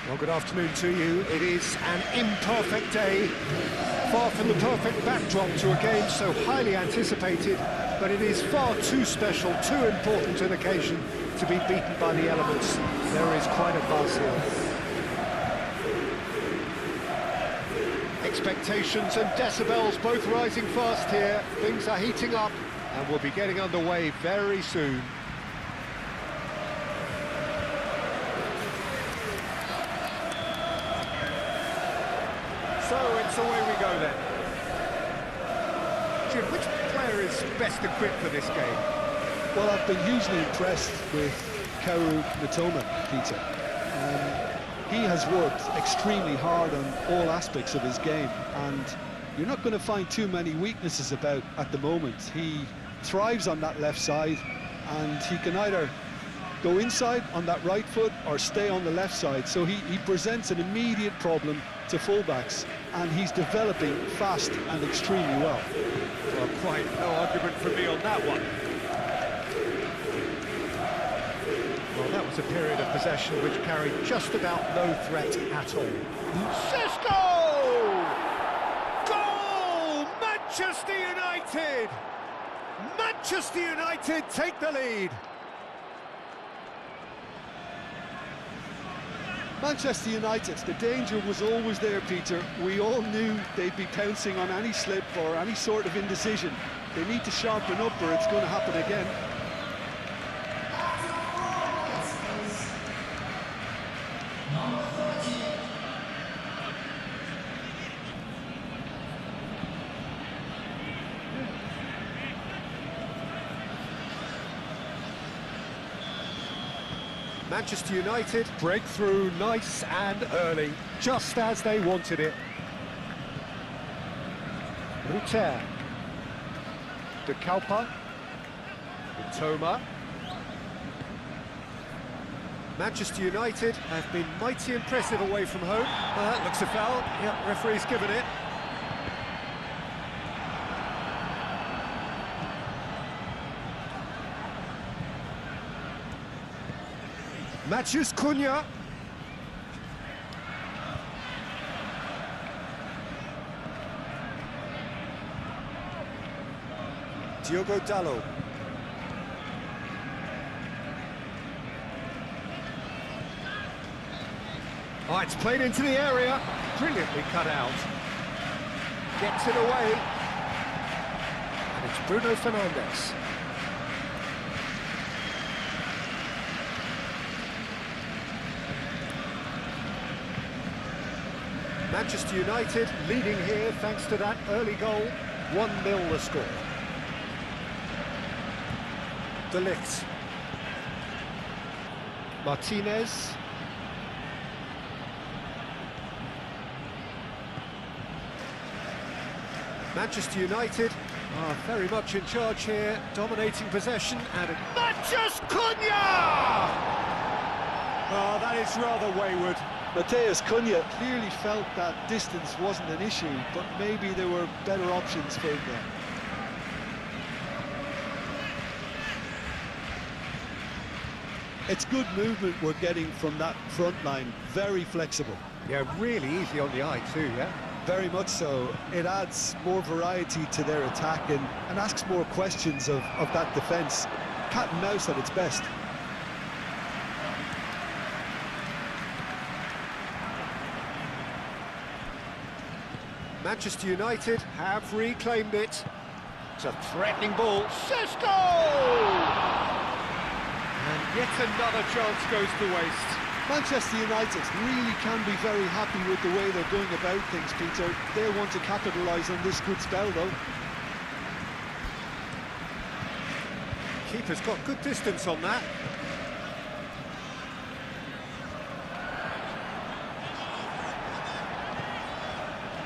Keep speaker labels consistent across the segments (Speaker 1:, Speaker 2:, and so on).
Speaker 1: Well, good afternoon to you. It is an imperfect day, far from the perfect backdrop to a game so highly anticipated, but it is far too special, too important an occasion to be beaten by the elements. There is quite a buzz here. Expectations and decibels both rising fast here. Things are heating up and we'll be getting underway very soon. So it's away we go then. Jim, which player is best equipped for this game?
Speaker 2: Well, I've been hugely impressed with Kaoru Mitoma, Peter. He has worked extremely hard on all aspects of his game, and you're not going to find too many weaknesses about at the moment. He thrives on that left side, and he can either go inside on that right foot or stay on the left side, so he presents an immediate problem to fullbacks, and he's developing fast and extremely well.
Speaker 1: Well, quite no argument from me on that one. Well, that was a period of possession which carried just about no threat at all. Cisco! Goal! Manchester United! Manchester United take the lead.
Speaker 2: Manchester United, the danger was always there, Peter. We all knew they'd be pouncing on any slip or any sort of indecision. They need to sharpen up or it's going to happen again.
Speaker 1: Manchester United break through nice and early, just as they wanted it. Ruter, De Kalpa, Mitoma. Manchester United have been mighty impressive away from home. That looks a foul. Yeah, referee's given it. Matheus Cunha. Diogo Dalot. Oh, it's played into the area. Brilliantly cut out. Gets it away. And it's Bruno Fernandes. Manchester United leading here thanks to that early goal. 1-0 the score. De Ligt. Martinez. Manchester United are very much in charge here, dominating possession, and Matheus Cunha! Oh, that is rather wayward.
Speaker 2: Matheus Cunha clearly felt that distance wasn't an issue, but maybe there were better options for him there. It's good movement we're getting from that front line, very flexible.
Speaker 1: Yeah, really easy on the eye too, yeah?
Speaker 2: Very much so. It adds more variety to their attack and asks more questions of that defence. Cat and mouse at its best.
Speaker 1: Manchester United have reclaimed it. It's a threatening ball. Cisco! And yet another chance goes to waste.
Speaker 2: Manchester United really can be very happy with the way they're going about things, Peter. They want to capitalise on this good spell, though.
Speaker 1: Keeper's got good distance on that.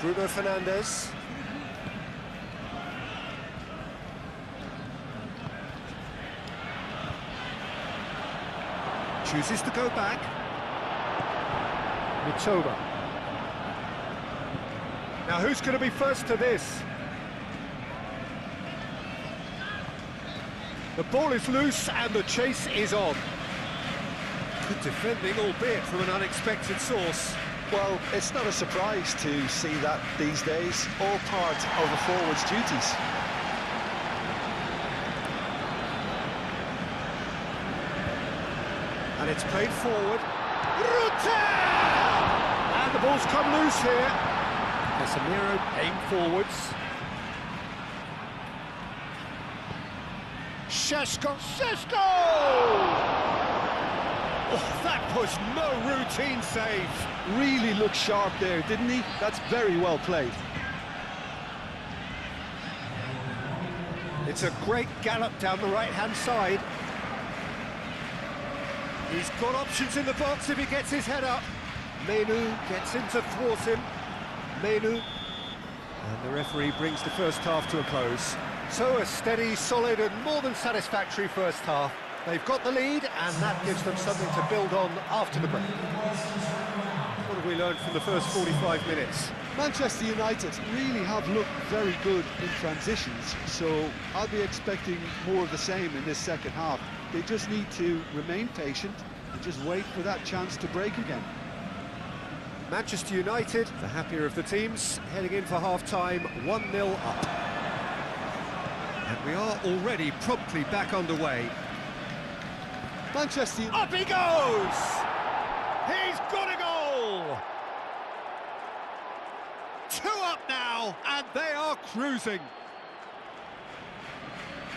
Speaker 1: Bruno Fernandes. Chooses to go back. Mitoma. Now who's going to be first to this? The ball is loose and the chase is on. Good defending, albeit from an unexpected source.
Speaker 2: Well, it's not a surprise to see that these days, all part of a forward's duties.
Speaker 1: And it's played forward. And the ball's come loose here. Casemiro aim forwards. Šeško! Oh, that was no routine save.
Speaker 2: Really looked sharp there, didn't he? That's very well played.
Speaker 1: It's a great gallop down the right-hand side. He's got options in the box if he gets his head up. Menu gets in to thwart him. Menu. And the referee brings the first half to a close. So a steady, solid and more than satisfactory first half. They've got the lead and that gives them something to build on after the break. What have we learned from the first 45 minutes?
Speaker 2: Manchester United really have looked very good in transitions, so I'll be expecting more of the same in this second half. They just need to remain patient and just wait for that chance to break again.
Speaker 1: Manchester United, the happier of the teams, heading in for half-time, 1-0 up. And we are already promptly back underway.
Speaker 2: Manchester...
Speaker 1: Up he goes! He's got a goal! 2 up now, and they are cruising.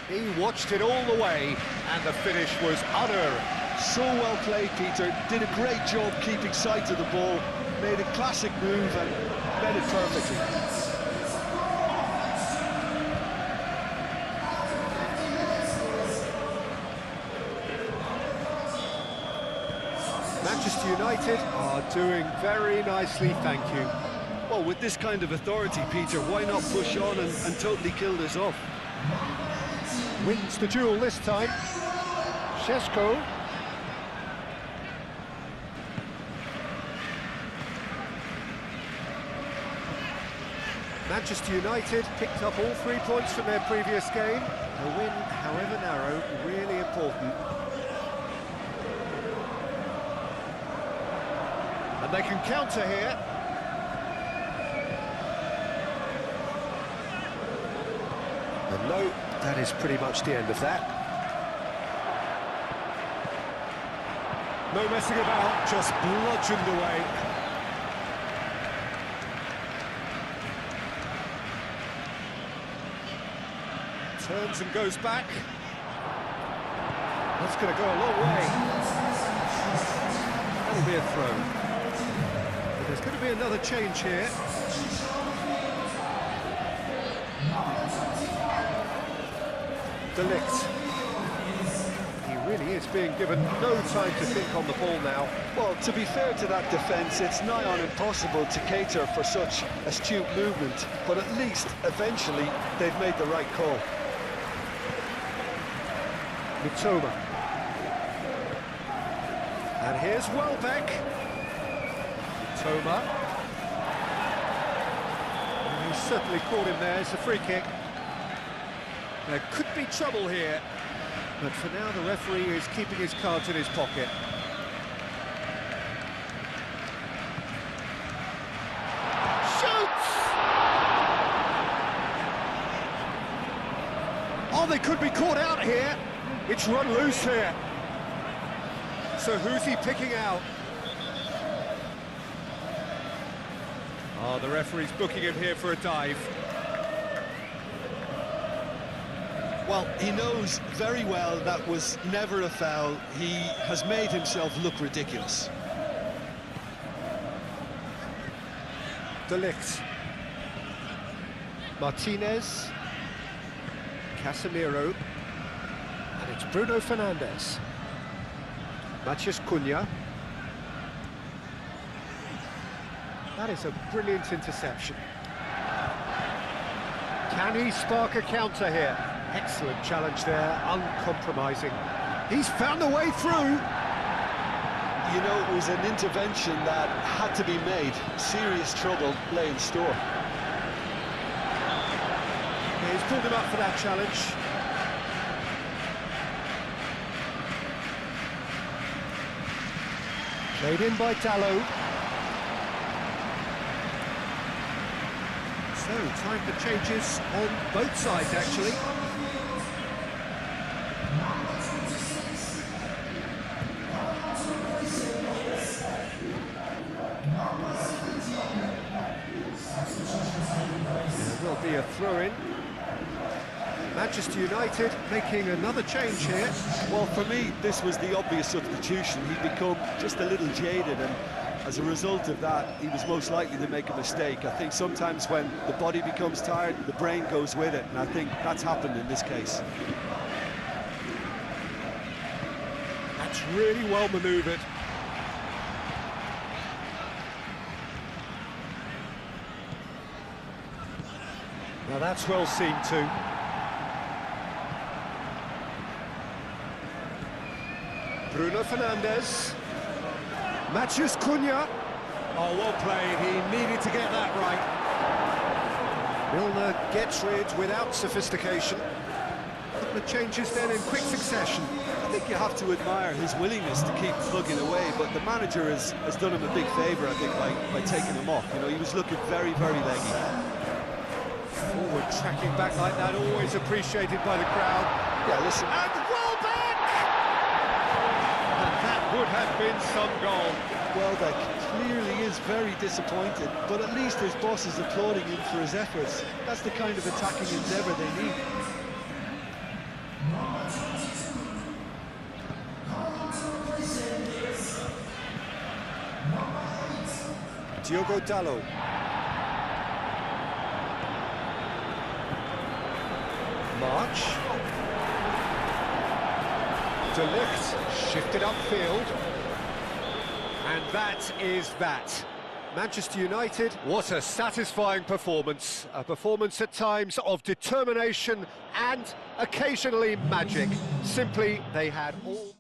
Speaker 1: He watched it all the way, and the finish was unerring.
Speaker 2: So well played, Peter. Did a great job keeping sight of the ball, made a classic move and made it perfectly.
Speaker 1: Manchester United are doing very nicely, thank you.
Speaker 2: Well, with this kind of authority, Peter, why not push on and totally kill this off?
Speaker 1: Wins the duel this time. Šeško. Manchester United picked up all 3 points from their previous game. A win, however narrow, really important. And they can counter here. And no, that is pretty much the end of that. No messing about, just bludgeoned away. Turns and goes back. That's going to go a long way. That'll be a throw. But there's going to be another change here. De Ligt. He really is being given no time to think on the ball now.
Speaker 2: Well, to be fair to that defence, it's nigh on impossible to cater for such astute movement, but at least, eventually, they've made the right call.
Speaker 1: Mitoma. And here's Welbeck. Mitoma. And he certainly caught him there. It's a free kick. There could be trouble here, but for now the referee is keeping his cards in his pocket. Shoots! Oh, they could be caught out here. It's run loose here. So who's he picking out? Oh, the referee's booking him here for a dive.
Speaker 2: Well, he knows very well that was never a foul. He has made himself look ridiculous.
Speaker 1: De Ligt. Martinez. Casemiro. And it's Bruno Fernandes. Matheus Cunha. That is a brilliant interception. Can he spark a counter here? Excellent challenge there, uncompromising. He's found a way through.
Speaker 2: You know, it was an intervention that had to be made. Serious trouble lay in store.
Speaker 1: Yeah, he's pulled him up for that challenge. Played in by Dallo. So, time for changes on both sides, actually. There will be a throw-in. Manchester United making another change here.
Speaker 2: Well, for me, this was the obvious substitution. He'd become just a little jaded, and as a result of that, he was most likely to make a mistake. I think sometimes when the body becomes tired, the brain goes with it, and I think that's happened in this case.
Speaker 1: That's really well manoeuvred. Now that's well seen too. Bruno Fernandes. Matheus Cunha. Oh, well played. He needed to get that right. Milner gets rid without sophistication. Couple of changes then in quick succession.
Speaker 2: I think you have to admire his willingness to keep plugging away, but the manager has done him a big favour, I think, by taking him off. You know, he was looking very, very leggy.
Speaker 1: Forward tracking back like that, always appreciated by the crowd.
Speaker 2: Yeah, listen.
Speaker 1: And well back! And that would have been some goal.
Speaker 2: Welbeck clearly is very disappointed, but at least his boss is applauding him for his efforts. That's the kind of attacking endeavour they need.
Speaker 1: Diogo Dallo. March. De Ligt shifted upfield. And that is that. Manchester United, what a satisfying performance. A performance at times of determination and occasionally magic. Simply, they had all...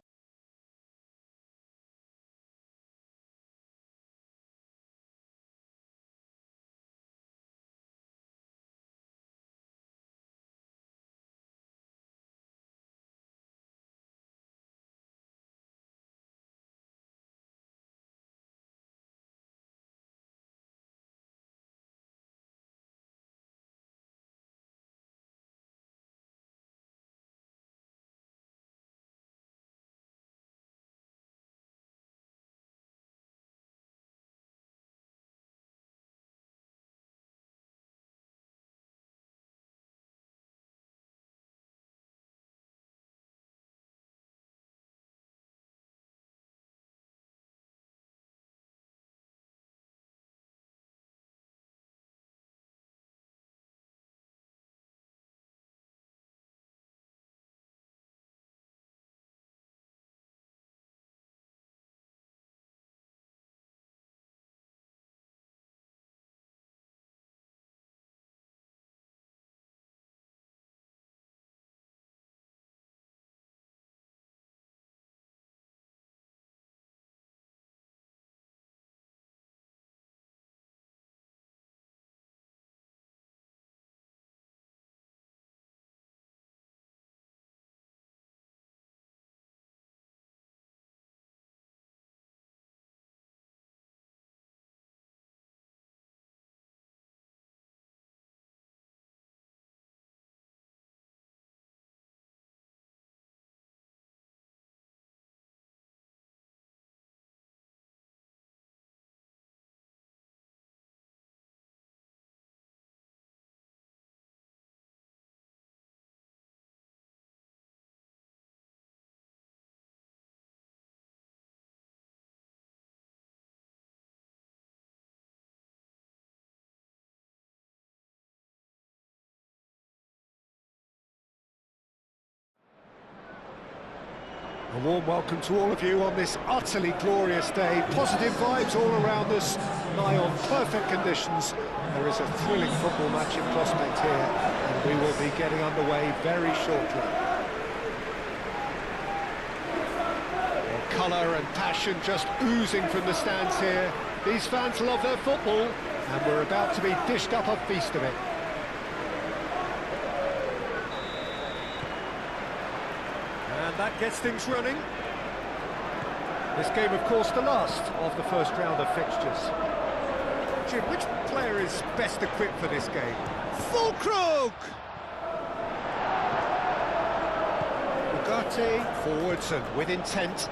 Speaker 1: A warm welcome to all of you on this utterly glorious day. Positive vibes all around us, nigh on perfect conditions. There is a thrilling football match in prospect here, and we will be getting underway very shortly. Colour and passion just oozing from the stands here. These fans love their football, and we're about to be dished up a feast of it. And that gets things running. This game, of course, the last of the first round of fixtures. Jim, which player is best equipped for this game? Fulkrug! Ugarte, forwards and with intent.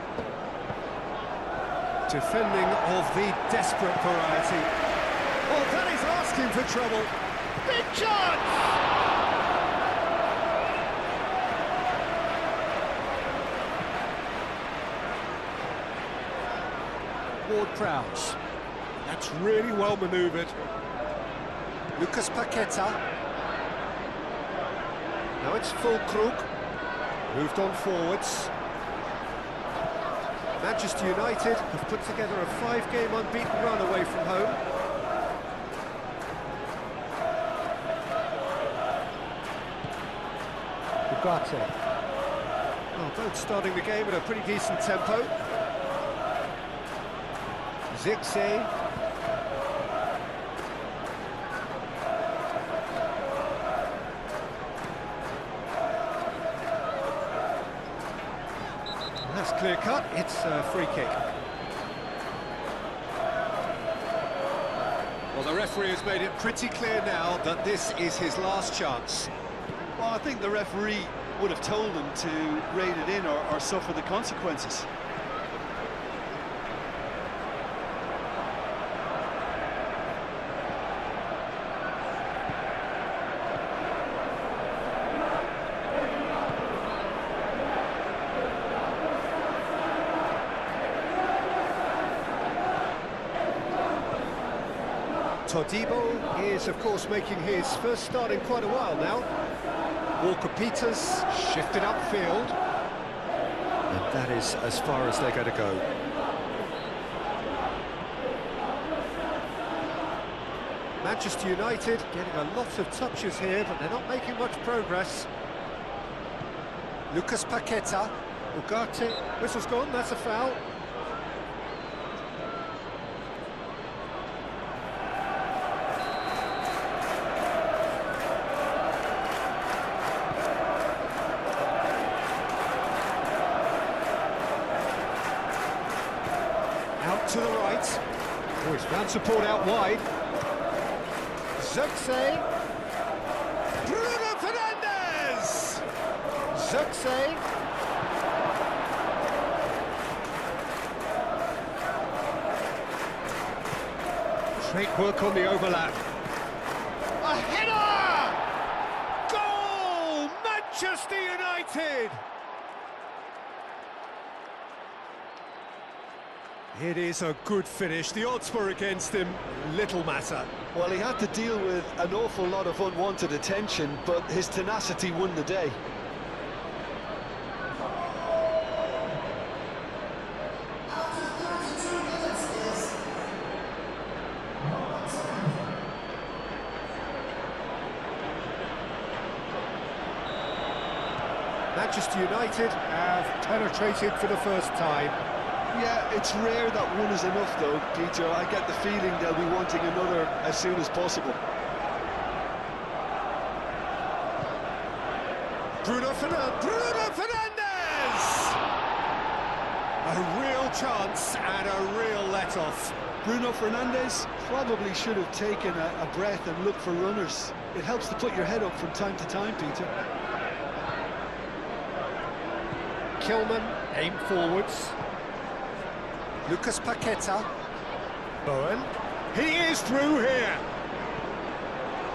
Speaker 1: Defending of the desperate variety. Oh, that is asking for trouble. Big chance! Ward-Prowse. That's really well manoeuvred. Lucas Paqueta. Now it's Fulkrug. Moved on forwards. Manchester United have put together a 5-game unbeaten run away from home. Ugarte. Well, both starting the game at a pretty decent tempo. Zirkzee. That's clear cut, it's a free kick. Well, the referee has made it pretty clear now that this is his last chance.
Speaker 2: Well, I think the referee would have told him to rein it in or suffer the consequences.
Speaker 1: Todibo is, of course, making his first start in quite a while now. Walker-Peters shifted upfield. And that is as far as they're going to go. Manchester United getting a lot of touches here, but they're not making much progress. Lucas Paqueta. Ugarte. Whistle's gone, that's a foul. To the right. Oh, he's found support out wide. Zirkzee. Bruno Fernandes! Zirkzee. Great work on the overlap. A header! Goal! Manchester United! It is a good finish. The odds were against him. Little matter.
Speaker 2: Well, he had to deal with an awful lot of unwanted attention, but his tenacity won the day.
Speaker 1: Manchester United have penetrated for the first time.
Speaker 2: Yeah, it's rare that one is enough, though, Peter. I get the feeling they'll be wanting another as soon as possible.
Speaker 1: Bruno Fernandes! A real chance and a real let-off.
Speaker 2: Bruno Fernandes probably should have taken a breath and looked for runners. It helps to put your head up from time to time, Peter.
Speaker 1: Kilman, aim forwards. Lucas Paqueta. Bowen. He is through here.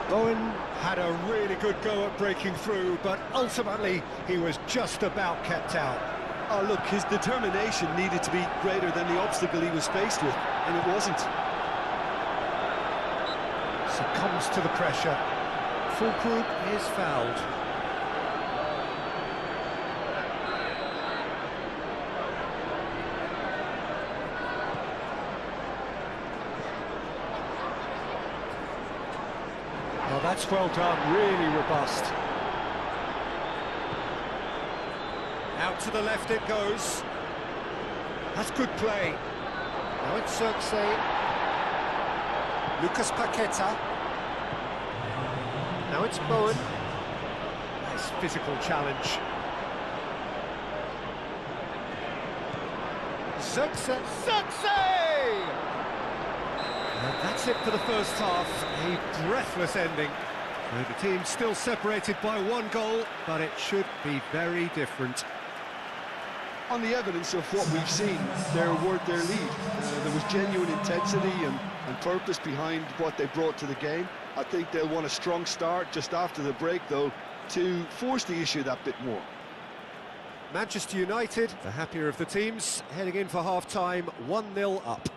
Speaker 1: Bowen had a really good go at breaking through, but ultimately he was just about kept out.
Speaker 2: Oh, look, his determination needed to be greater than the obstacle he was faced with, and it wasn't.
Speaker 1: Succumbs to the pressure. Fulkrug is fouled. Well, that's well done, really robust. Out to the left it goes. That's good play. Now it's Zirkzee. Lucas Paqueta. Now it's Bowen. Nice physical challenge. Zirkzee! And that's it for the first half, a breathless ending. The team's still separated by 1 goal, but it should be very different.
Speaker 2: On the evidence of what we've seen, they're worth their lead. There was genuine intensity and purpose behind what they brought to the game. I think they'll want a strong start just after the break, though, to force the issue that bit more.
Speaker 1: Manchester United, the happier of the teams, heading in for half-time, 1-0 up.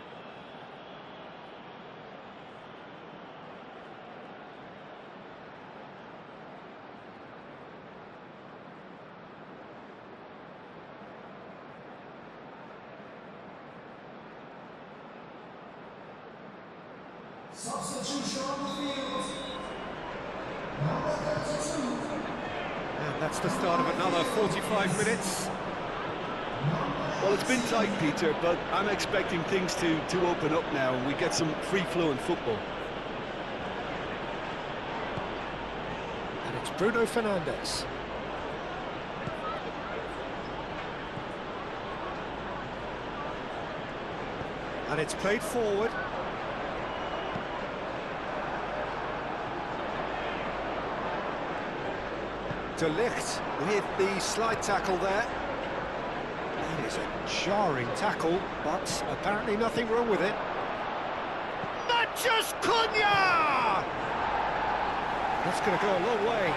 Speaker 3: Substitution on the field. Number 32.
Speaker 1: And that's the start of another 45 minutes.
Speaker 2: Well, it's been tight, Peter, but I'm expecting things to open up now and we get some free-flowing football.
Speaker 1: And it's Bruno Fernandes. And it's played forward. De Ligt with the slide tackle there. That is a jarring tackle, but apparently nothing wrong with it. Mathias Cunha! That's going to go a long way.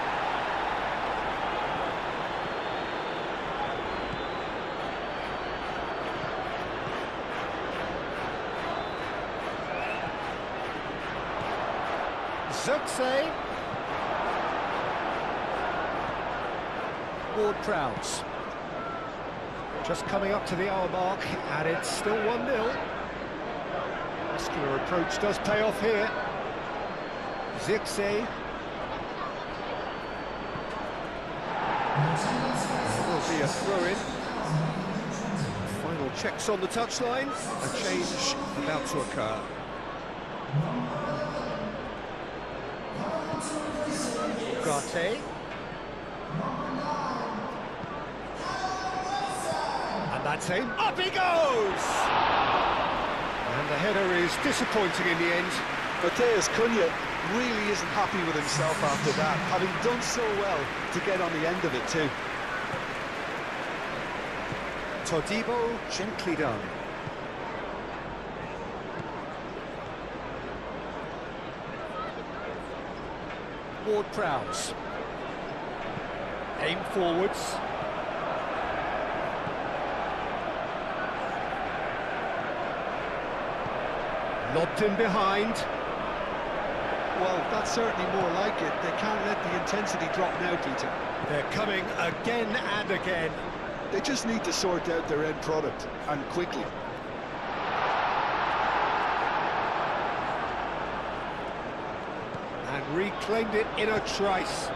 Speaker 1: Zirkzee. Ward-Prowse. Just coming up to the hour mark, and it's still 1-0. Muscular approach does pay off here. Zirkzee. There will be a throw-in. Final checks on the touchline. A change about to occur. Ugarte. And that's him. Up he goes! And the header is disappointing in the end.
Speaker 2: Mathias Cunha really isn't happy with himself after that, having done so well to get on the end of it too.
Speaker 1: Todibo gently done. Ward-Prowse. Aim forwards. Lobbed in behind.
Speaker 2: Well, that's certainly more like it. They can't let the intensity drop now, Peter.
Speaker 1: They're coming again and again.
Speaker 2: They just need to sort out their end product, and quickly.
Speaker 1: And reclaimed it in a trice.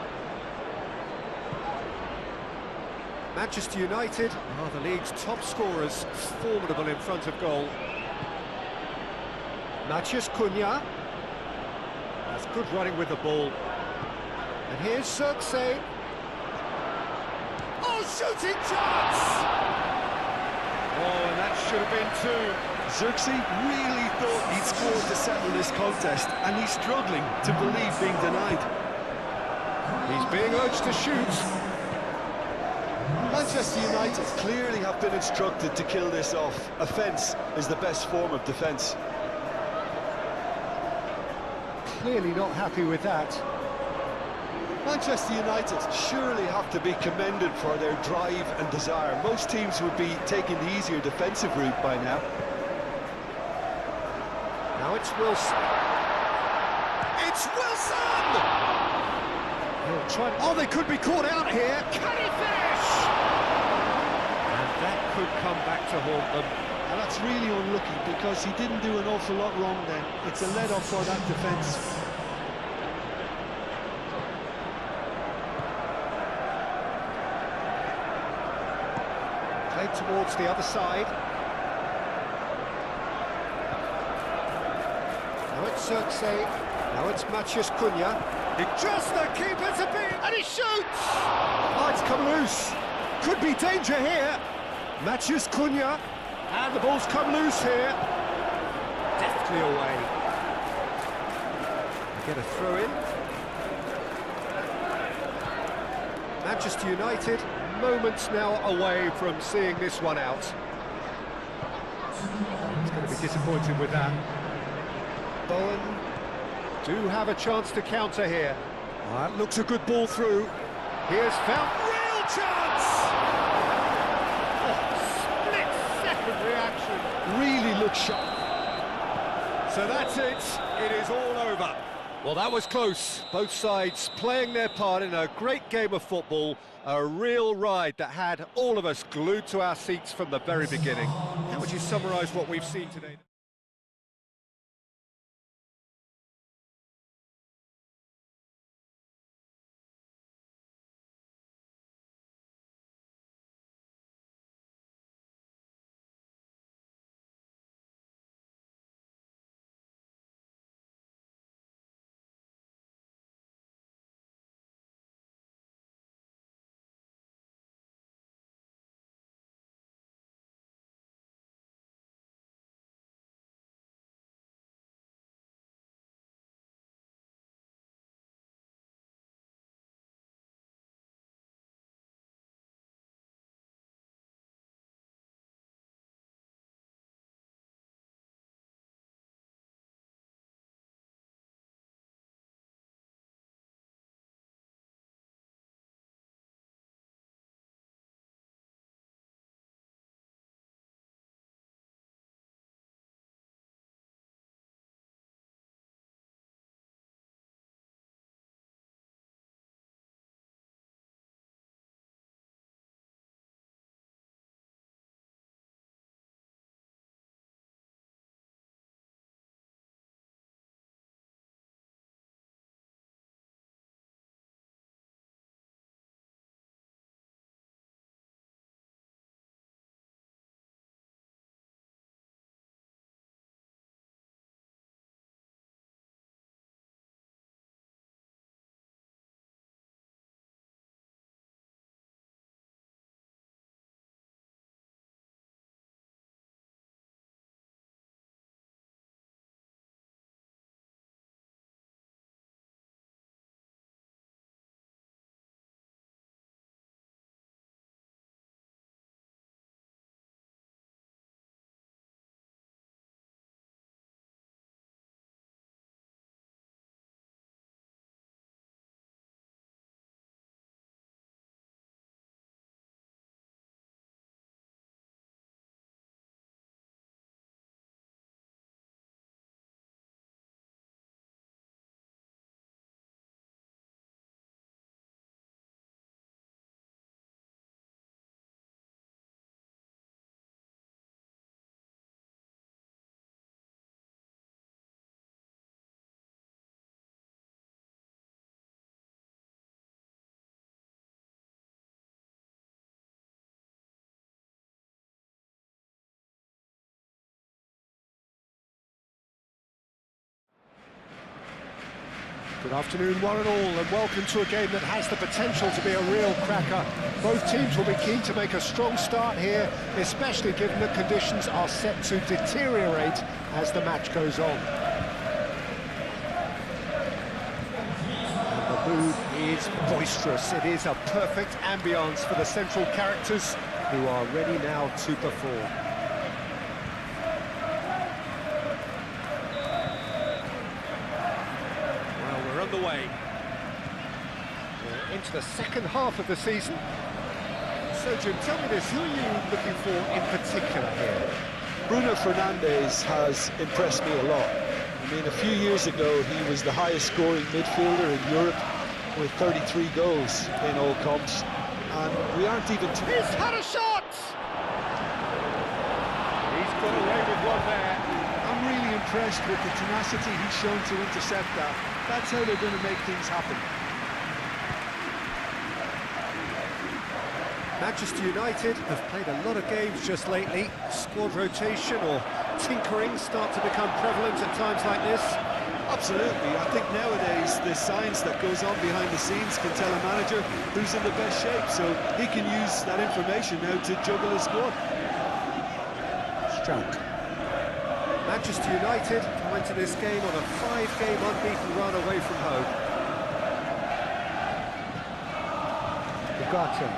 Speaker 1: Manchester United are the league's top scorers, formidable in front of goal. Mathias Cunha. That's good running with the ball. And here's Zirkzee. Oh, shooting chance! Oh, and that should have been two.
Speaker 2: Zirkzee really thought he'd scored to settle this contest, and he's struggling to believe being denied.
Speaker 1: He's being urged to shoot.
Speaker 2: Manchester United clearly have been instructed to kill this off. Offence is the best form of defence.
Speaker 1: Clearly not happy with that.
Speaker 2: Manchester United surely have to be commended for their drive and desire. Most teams would be taking the easier defensive route by now.
Speaker 1: Now it's Wilson. It's Wilson! He'll try. Oh, they could be caught out here. Can he finish? And that could come back to haunt them.
Speaker 2: And that's really unlucky because he didn't do an awful lot wrong then. It's a let-off for that defence.
Speaker 1: Played towards the other side. Now it's Zirkzee. Now it's Mathias Cunha. It just the keeper to beat, and he shoots! Oh, it's come loose. Could be danger here. Mathias Cunha. And the ball's come loose here. Deftly away. Get a throw in. Manchester United, moments now away from seeing this one out. He's going to be disappointed with that. Bowen do have a chance to counter here. That looks a good ball through. He has found real chance! Oh, split-second reaction.
Speaker 2: Really looks sharp.
Speaker 1: So that's it. It is all over. Well, that was close. Both sides playing their part in a great game of football. A real ride that had all of us glued to our seats from the very beginning. How would you summarise what we've seen today? Good afternoon, one and all, and welcome to a game that has the potential to be a real cracker. Both teams will be keen to make a strong start here, especially given that conditions are set to deteriorate as the match goes on. And the mood is boisterous. It is a perfect ambience for the central characters who are ready now to perform. Underway. We're into the second half of the season. So, Jim, tell me this, who are you looking for in particular here?
Speaker 2: Bruno Fernandes has impressed me a lot. I mean, a few years ago, he was the highest scoring midfielder in Europe with 33 goals in all comps. And we aren't even...
Speaker 1: He's had a shot! He's got away with one there.
Speaker 2: I'm really impressed with the tenacity he's shown to intercept that. That's how they're going to make things happen.
Speaker 1: Manchester United have played a lot of games just lately. Squad rotation or tinkering start to become prevalent at times like this.
Speaker 2: Absolutely. I think nowadays the science that goes on behind the scenes can tell a manager who's in the best shape, so he can use that information now to juggle his squad. Stroke.
Speaker 1: Manchester United come into this game on a 5-game unbeaten run away from home. Ugarte.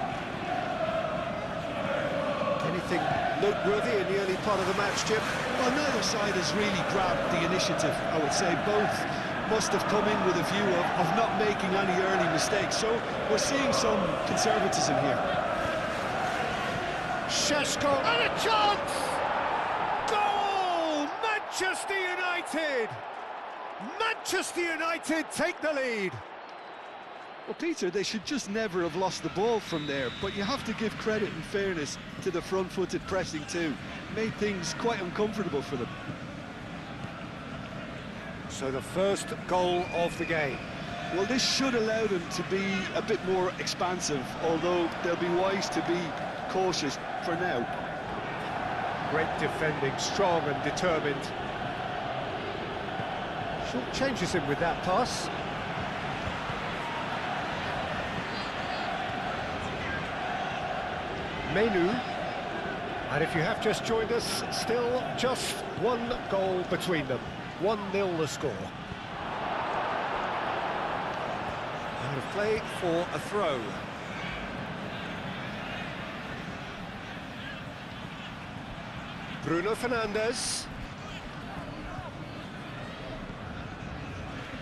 Speaker 1: Anything noteworthy in the early part of the match, Jim?
Speaker 2: Well, neither side has really grabbed the initiative, I would say. Both must have come in with a view of not making any early mistakes, so we're seeing some conservatism here.
Speaker 1: Šeško, and a chance! Goal! Manchester United! Manchester United take the lead!
Speaker 2: Well, Peter, they should just never have lost the ball from there, but you have to give credit and fairness to the front-footed pressing too. Made things quite uncomfortable for them.
Speaker 1: So the first goal of the game.
Speaker 2: Well, this should allow them to be a bit more expansive, although they'll be wise to be cautious for now.
Speaker 1: Great defending, strong and determined. Short changes him with that pass. Menu. And if you have just joined us, still just one goal between them. 1-0 the score. And a play for a throw. Bruno Fernandes.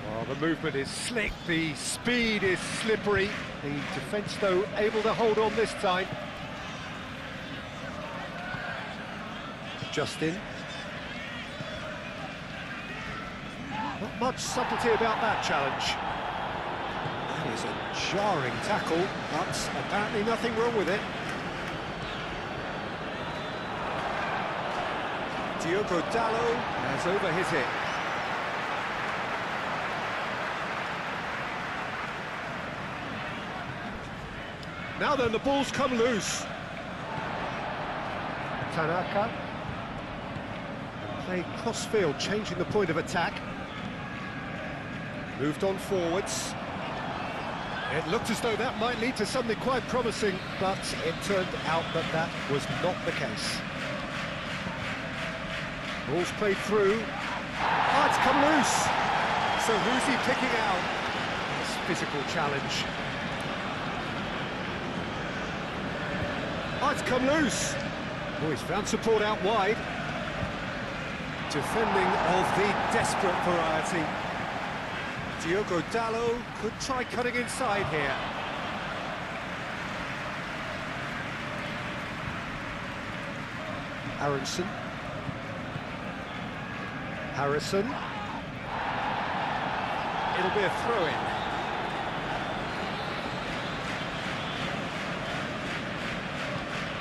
Speaker 1: Well, the movement is slick, the speed is slippery. The defence, though, able to hold on this time. Justin. Not much subtlety about that challenge. That is a jarring tackle, but apparently nothing wrong with it. Diogo Dalot has overhit it. Now then, the ball's come loose. Tanaka. Played cross-field, changing the point of attack. Moved on forwards. It looked as though that might lead to something quite promising, but it turned out that that was not the case. Ball's played through. Oh, it's come loose. So who's he picking out? This physical challenge. Oh, it's come loose. Oh, he's found support out wide. Defending of the desperate variety. Diogo Dalot could try cutting inside here. Aronson. Harrison. It'll be a throw-in.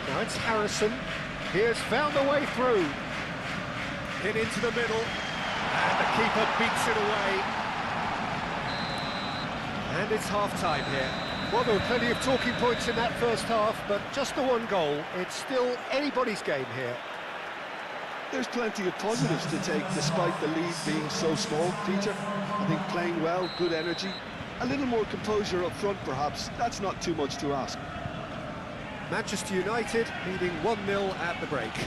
Speaker 1: Now it's Harrison. He has found a way through. Hit into the middle, and the keeper beats it away. And it's half-time here. Well, there were plenty of talking points in that first half, but just the one goal. It's still anybody's game here.
Speaker 2: There's plenty of positives to take despite the lead being so small, Peter. I think playing well, good energy, a little more composure up front perhaps. That's not too much to ask.
Speaker 1: Manchester United leading 1-0 at the break.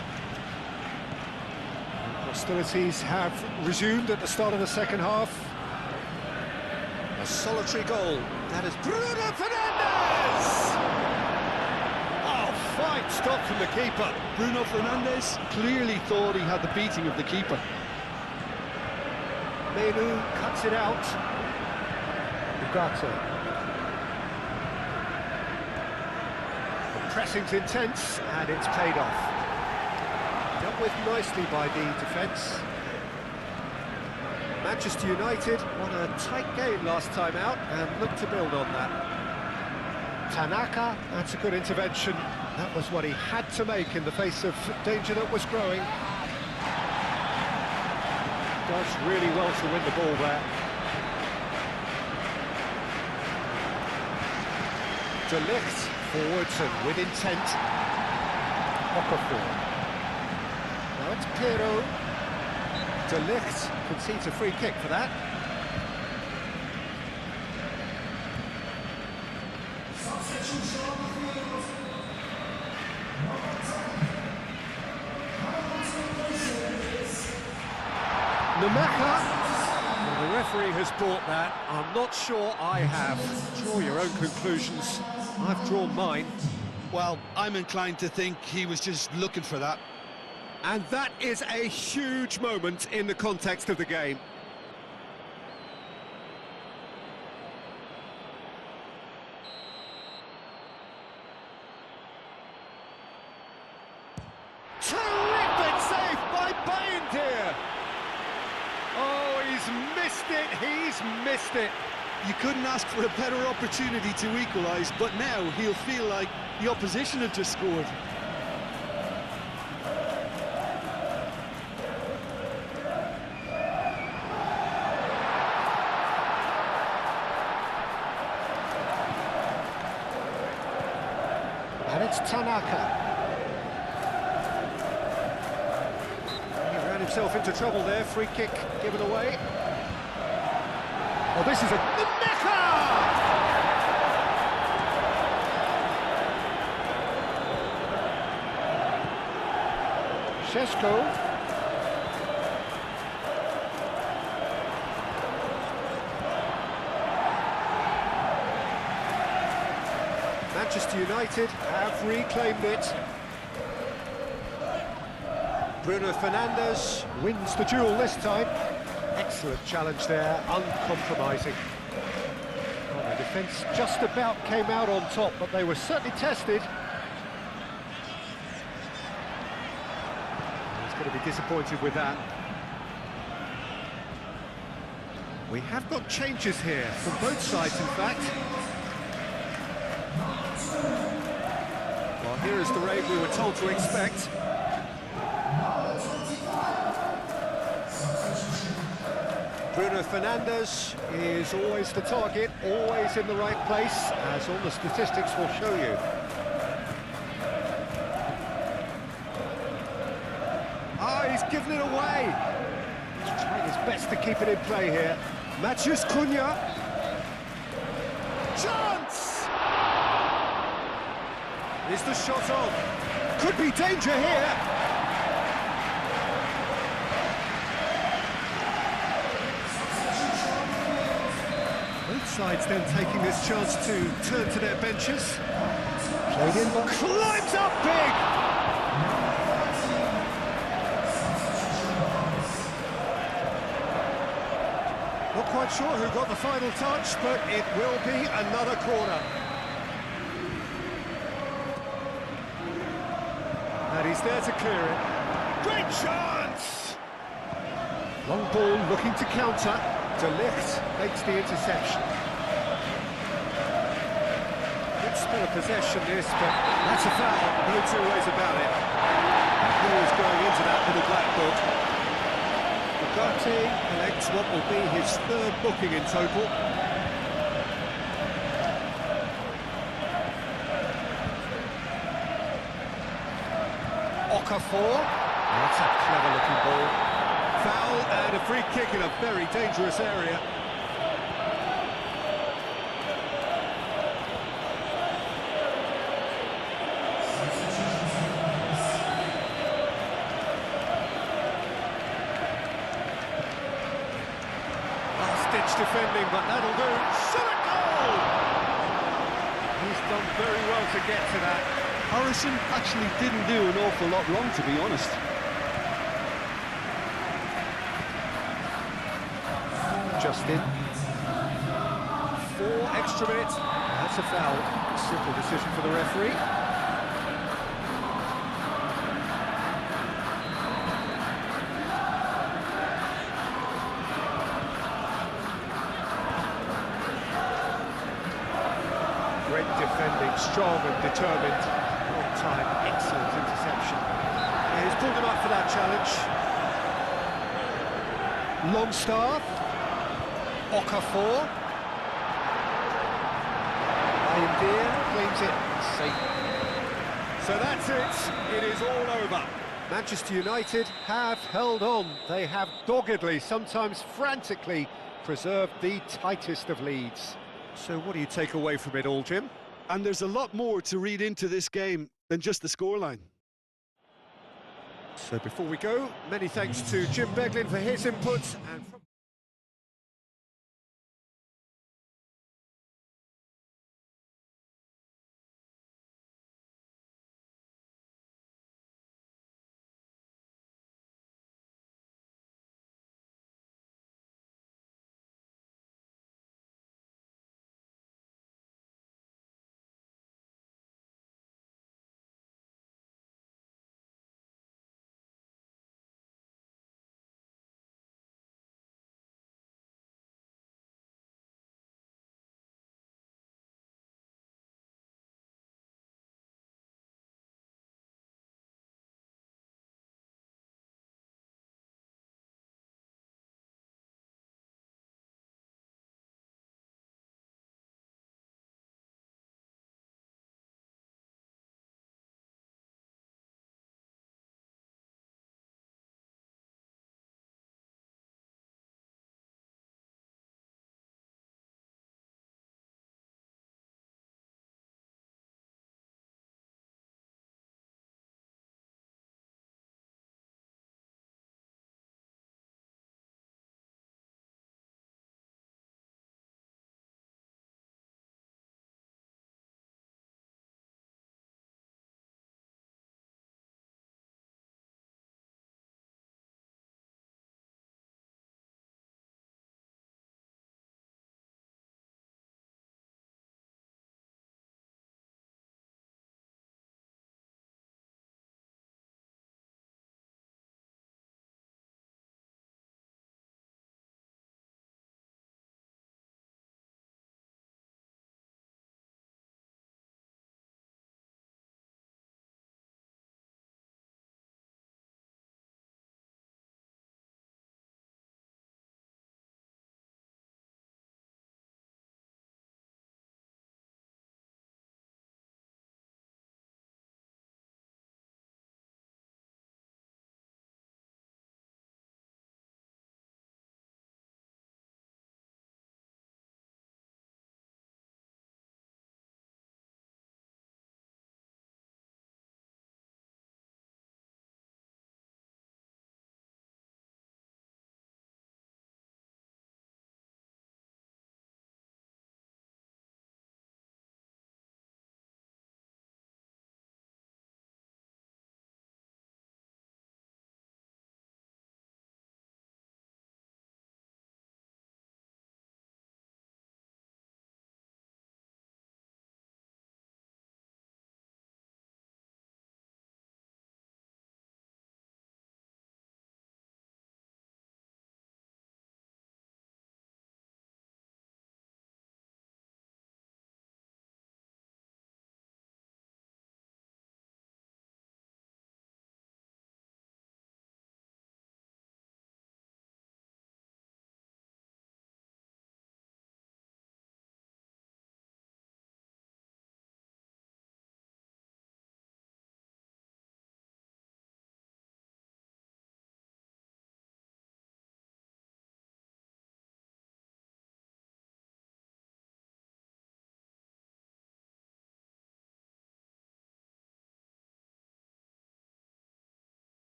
Speaker 1: Hostilities have resumed at the start of the second half. A solitary goal. That is Bruno Fernandes! Oh, fine stop from the keeper.
Speaker 2: Bruno Fernandes clearly thought he had the beating of the keeper.
Speaker 1: Menu cuts it out. Ugarte. The pressing's intense, and it's paid off. Dealt with nicely by the defence. Manchester United won a tight game last time out and look to build on that. Tanaka, that's a good intervention. That was what he had to make in the face of danger that was growing. Does really well to win the ball there. De Ligt forwards and with intent. Okafor. Now it's Pero. De Ligt concedes a free kick for that.
Speaker 3: Substitution on the field. Number 10,
Speaker 1: Well, the referee has bought that. I'm not sure I have. Draw your own conclusions. I've drawn mine.
Speaker 2: Well, I'm inclined to think he was just looking for that.
Speaker 1: And that is a huge moment in the context of the game. Terrific save by Bayindir! Oh, he's missed it!
Speaker 2: You couldn't ask for a better opportunity to equalise, but now he'll feel like the opposition have just scored.
Speaker 1: And it's Tanaka. He ran himself into trouble there, free kick given away. Oh, this is a... Necker! Šeško. Manchester United have reclaimed it. Bruno Fernandes wins the duel this time. Excellent challenge there, uncompromising. Well, the defence just about came out on top, but they were certainly tested. He's going to be disappointed with that. We have got changes here, from both sides in fact. Well, here is the rate we were told to expect. Bruno Fernandes is always the target, always in the right place, as all the statistics will show you. Ah, he's given it away. He's trying his best to keep it in play here. Matheus Cunha. Chance! Is the shot on? Could be danger here. Both sides then taking this chance to turn to their benches. Played in, climbs up big! Not quite sure who got the final touch, but it will be another corner. And he's there to clear it. Great chance! Long ball looking to counter. De Ligt makes the interception. Good spell of possession this, but that's a foul. No two ways about it. And who is going into that little black book? Bugatti collects what will be his third booking in total. Okafor. That's a clever looking ball. Foul and a free kick in a very dangerous area. Last-ditch defending, but that'll do. Shot a goal! He's done very well to get to that.
Speaker 2: Harrison actually didn't do an awful lot wrong, to be honest.
Speaker 1: Justin. 4 extra minutes. That's a foul. Simple decision for the referee. Great defending, strong and determined. On time, excellent interception. Yeah, he's pulled him up for that challenge. Longstaff. Okafor. Bayindir cleans it safe. So that's it. It is all over. Manchester United have held on. They have doggedly, sometimes frantically, preserved the tightest of leads. So what do you take away from it all, Jim?
Speaker 2: And there's a lot more to read into this game than just the scoreline.
Speaker 1: So before we go, many thanks to Jim Beglin for his input. And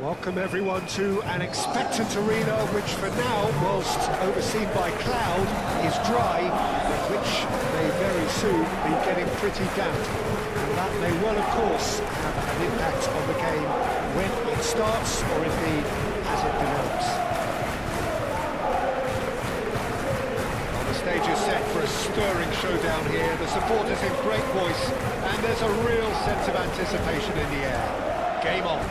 Speaker 1: welcome everyone to an expectant arena which for now, whilst overseen by cloud, is dry, but which may very soon be getting pretty damp. And that may well, of course, have an impact on the game when it starts, or indeed as it develops. Well, the stage is set for a stirring showdown here. The supporters in great voice, and there's a real sense of anticipation in the air. Game on.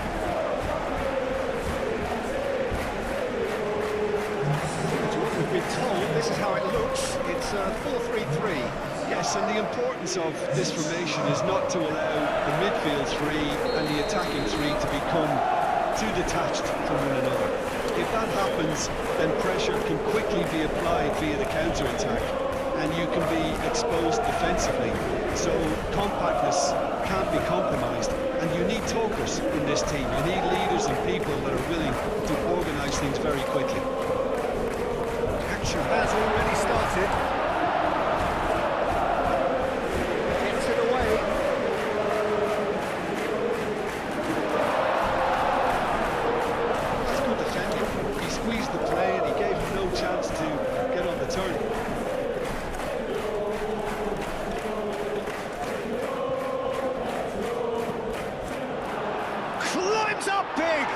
Speaker 1: It's 4-3-3.
Speaker 2: Yes, and the importance of this formation is not to allow the midfield three and the attacking three to become too detached from one another. If that happens, then pressure can quickly be applied via the counter-attack, and you can be exposed defensively. So compactness can't be compromised, and you need talkers in this team. You need leaders and people that are willing to organise things very quickly.
Speaker 1: Action has already started. Gets it away.
Speaker 2: That's good defending. He squeezed the play and he gave him no chance to get on the turn.
Speaker 1: Climbs up big.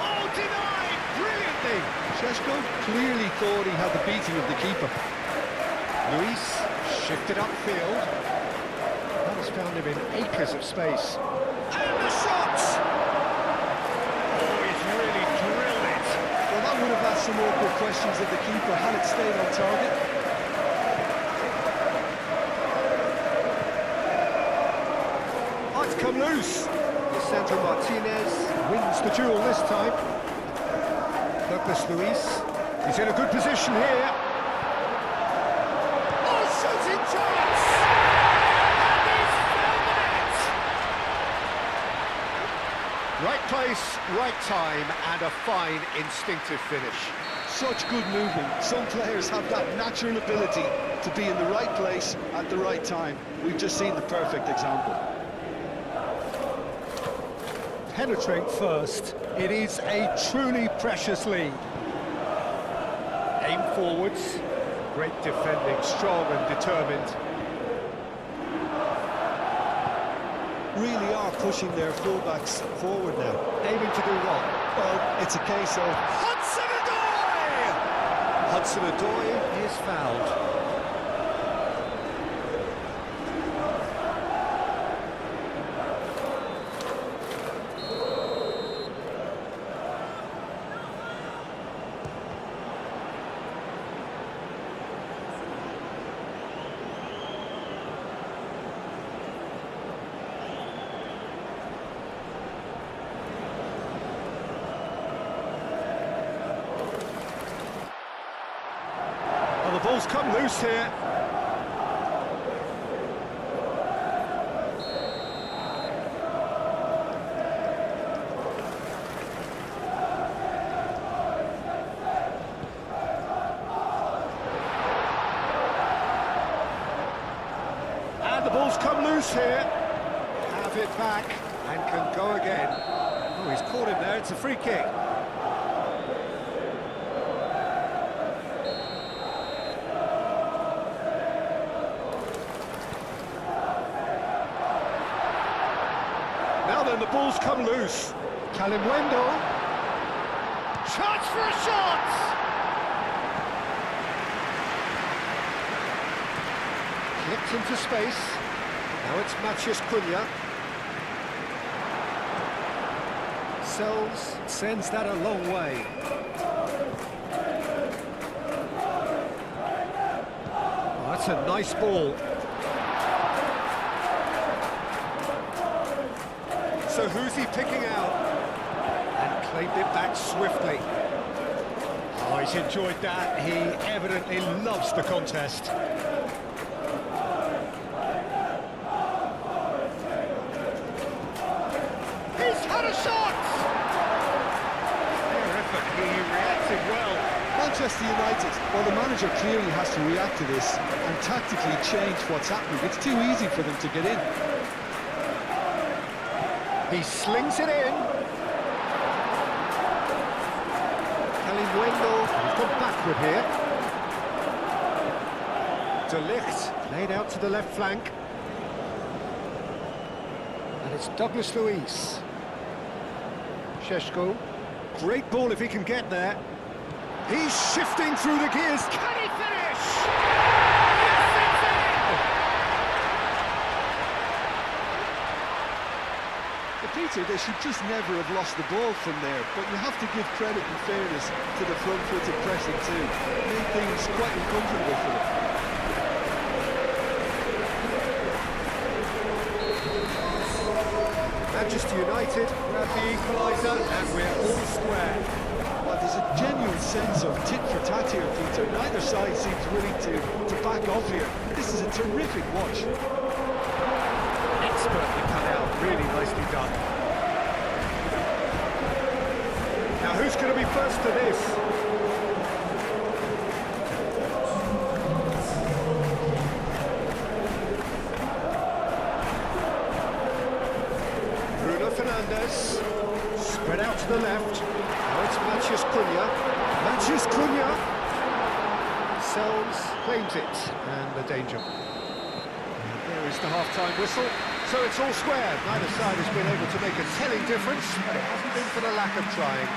Speaker 1: Oh, denied brilliantly.
Speaker 2: Šeško clearly thought he had the beating of the keeper.
Speaker 1: Luis shifted upfield. That has found him in acres of space. And the shot! Oh, he's really drilled it.
Speaker 2: Well, that would have asked some awkward questions of the keeper had it stayed on target.
Speaker 1: Oh, it's come loose. Lisandro Martinez wins the duel this time. Douglas Luis, he's in a good position here. Oh, shooting chance! And he's found the net! Right place, right time, and a fine instinctive finish.
Speaker 2: Such good movement. Some players have that natural ability to be in the right place at the right time. We've just seen the perfect example.
Speaker 1: Penetrate first. It is a truly precious lead. Aim forwards. Great defending, strong and determined.
Speaker 2: Really are pushing their fullbacks forward now.
Speaker 1: Aiming to do what?
Speaker 2: Well, it's a case of...
Speaker 1: Hudson-Odoi! Hudson-Odoi is fouled. Well, the ball's come loose here. And the ball's come loose here. Have it back and can go again. Oh, he's caught him there. It's a free kick. Now then, the ball's come loose. Callum Wendell. Chance for a shot! Flipped into space. Now it's Maciej Cunha. Sells, sends that a long way. Oh, that's a nice ball. So who's he picking out? And claimed it back swiftly. Oh, he's enjoyed that. He evidently loves the contest. He's had a shot! Terrific, he reacted well.
Speaker 2: Manchester United, well, the manager clearly has to react to this and tactically change what's happening. It's too easy for them to get in.
Speaker 1: He slings it in. Callum Wendell, he's gone backward here. De Ligt, laid out to the left flank. And it's Douglas Luis. Šeško, great ball if he can get there. He's shifting through the gears. Can he finish? Yes, it's in! The
Speaker 2: Peter, they should just never have lost the ball from there, but you have to give credit and fairness to the front-footed pressing too. Made things quite uncomfortable for them.
Speaker 1: Manchester United grab the equaliser, and we're all square.
Speaker 2: Well, there's a genuine sense of tit-for-tat here, Peter. Neither side seems willing to back off here. This is a terrific watch.
Speaker 1: Expertly cut out, really nicely done. Now who's going to be first to this? Bruno Fernandes, spread out to the left. Now it's Matheus Cunha. Matheus Cunha sells, claims it, and the danger. There is the half-time whistle. So it's all square. Neither side has been able to make a telling difference, but it hasn't been for the lack of trying.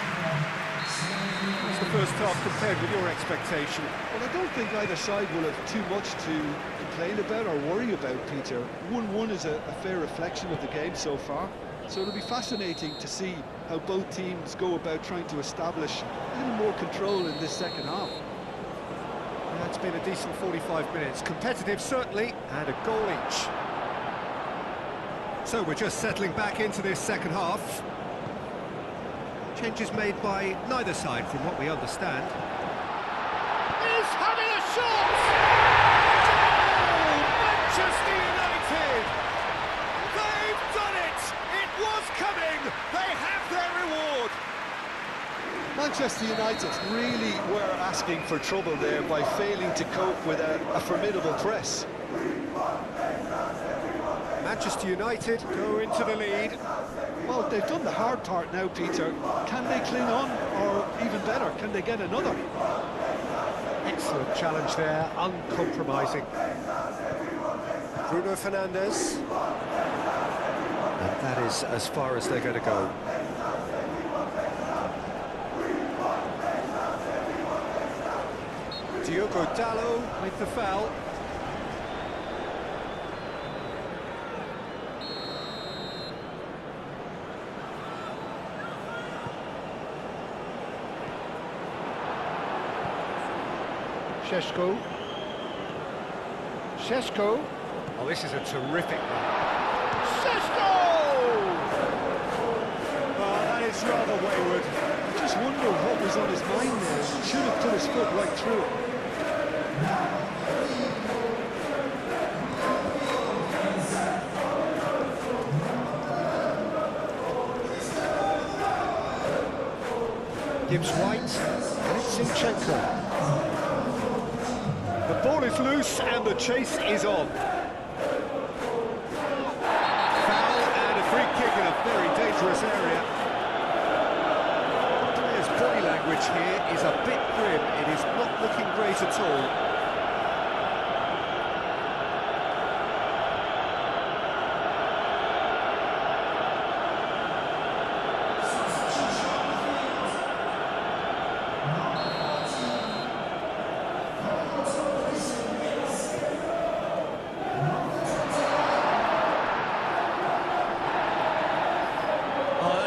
Speaker 1: What's the first half compared with your expectation?
Speaker 2: Well, I don't think either side will have too much to complain about or worry about, Peter. 1-1 is a fair reflection of the game so far. So it'll be fascinating to see how both teams go about trying to establish a little more control in this second half.
Speaker 1: Yeah, it's been a decent 45 minutes. Competitive, certainly, and a goal each. So we're just settling back into this second half. Changes made by neither side, from what we understand. He's having a shot! Goal! Manchester United! They've done it! It was coming! They have their reward!
Speaker 2: Manchester United really were asking for trouble there by failing to cope with a formidable press.
Speaker 1: Manchester United go into the lead.
Speaker 2: Well, they've done the hard part now, Peter. Can they cling on, or even better, can they get another?
Speaker 1: Excellent challenge there, uncompromising. Bruno Fernandes. And that is as far as they're going to go. Diogo Dalot with the foul. Šeško. Oh, this is a terrific one. Šeško! Oh, that is rather wayward.
Speaker 2: I just wonder what was on his mind there. He should have put his foot right through it.
Speaker 1: Gibbs White, and it's Zinchenko. The ball is loose and the chase is on. Foul and a free kick in a very dangerous area. The player's body language here is a bit grim. It is not looking great at all.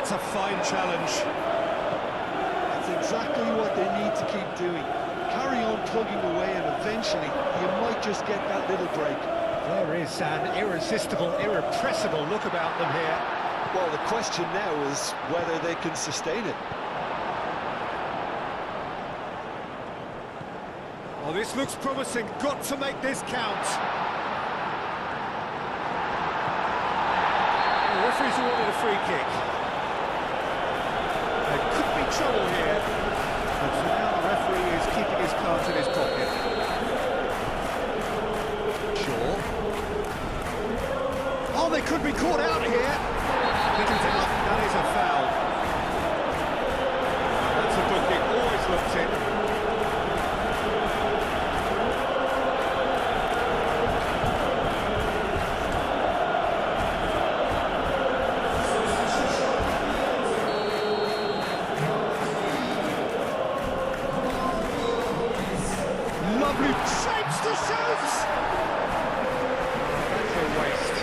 Speaker 1: A fine challenge.
Speaker 2: That's exactly what they need to keep doing. Carry on plugging away and eventually you might just get that little break.
Speaker 1: There is an irresistible, irrepressible look about them here.
Speaker 2: Well, the question now is whether they can sustain it.
Speaker 1: Oh, this looks promising. Got to make this count. The referee's awarded a free kick. There could be trouble here, but for now the referee is keeping his cards in his pocket. Sure. Oh, they could be caught out here. Little doubt, that is a foul. That's a booking, always looked in. Shapes to shoot! That's a waste.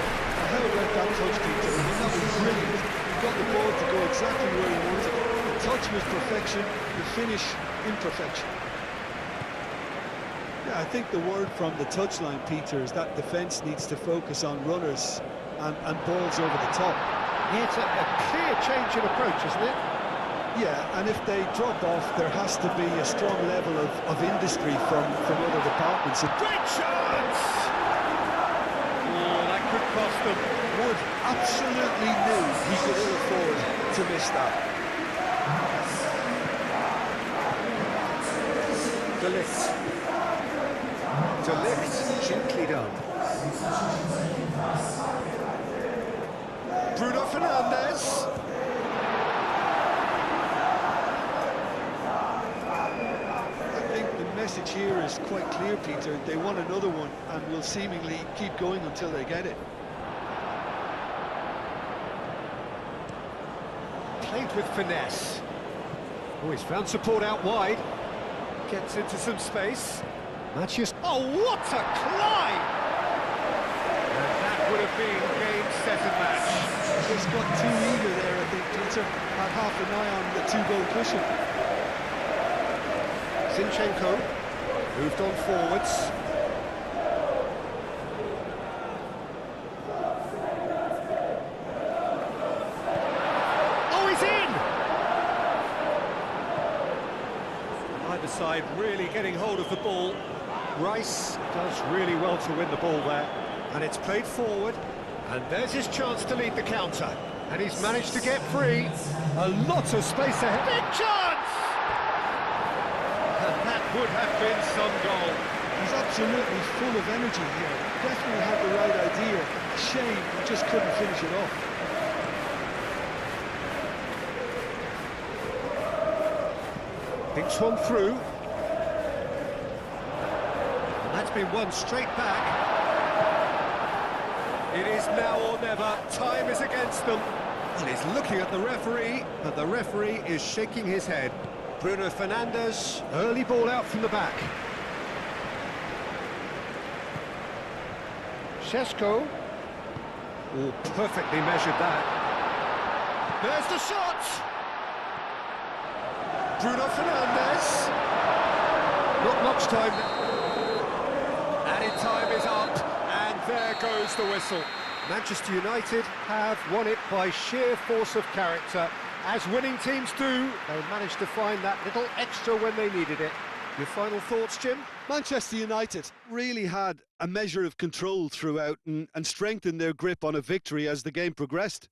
Speaker 2: How about that touch, Peter? I mean, that was brilliant. got the ball to go exactly where he wanted it. The touch was perfection, the finish imperfection. Yeah, I think the word from the touchline, Peter, is that defence needs to focus on runners and balls over the top.
Speaker 1: Yeah, it's a clear change in approach, isn't it?
Speaker 2: Yeah, and if they drop off, there has to be a strong level of industry from other departments. And
Speaker 1: Great chance! Oh, that could cost them.
Speaker 2: Wood absolutely knew he could ill afford to miss that.
Speaker 1: De Ligt, gently done. Bruno Fernandes.
Speaker 2: I think the message here is quite clear, Peter. They want another one and will seemingly keep going until they get it.
Speaker 1: Played with finesse. Oh, he's found support out wide. Gets into some space. Matches. Oh, what a climb! And that would have been game, set and match.
Speaker 2: Just got too eager there, I think, Peter. Had half an eye on the two-goal cushion.
Speaker 1: Zinchenko moved on forwards. Oh, he's in! Either side really getting hold of the ball. Rice does really well to win the ball there. And it's played forward. And there's his chance to lead the counter. And he's managed to get free. A lot of space ahead. Big chance! And that would have been some goal.
Speaker 2: He's absolutely full of energy here. Definitely had the right idea. Shame he just couldn't finish it off.
Speaker 1: Thinks one through. And that's been won straight back. It is now or never. Time is against them. And he's looking at the referee, but the referee is shaking his head. Bruno Fernandes, early ball out from the back. Šeško. Oh, perfectly measured that. There's the shot! Bruno Fernandes. Not much time. Added time is up, and there goes the whistle. Manchester United have won it by sheer force of character. As winning teams do, they managed to find that little extra when they needed it. Your final thoughts, Jim?
Speaker 2: Manchester United really had a measure of control throughout and strengthened their grip on a victory as the game progressed.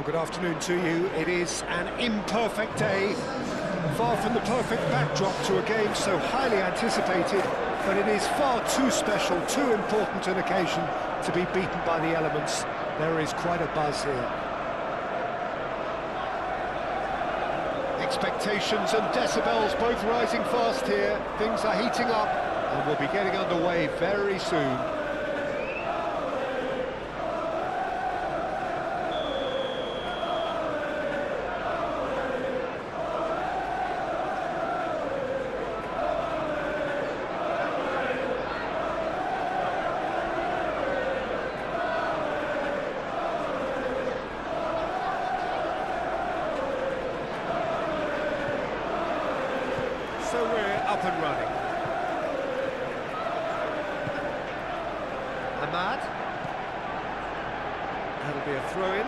Speaker 1: good afternoon to you. It is an imperfect day, far from the perfect backdrop to a game so highly anticipated, but it is far too special, too important an occasion to be beaten by the elements. There is quite a buzz here. Expectations and decibels both rising fast here. Things are heating up and we'll be getting underway very soon. So we're up and running. Ahmad. That'll be a throw-in.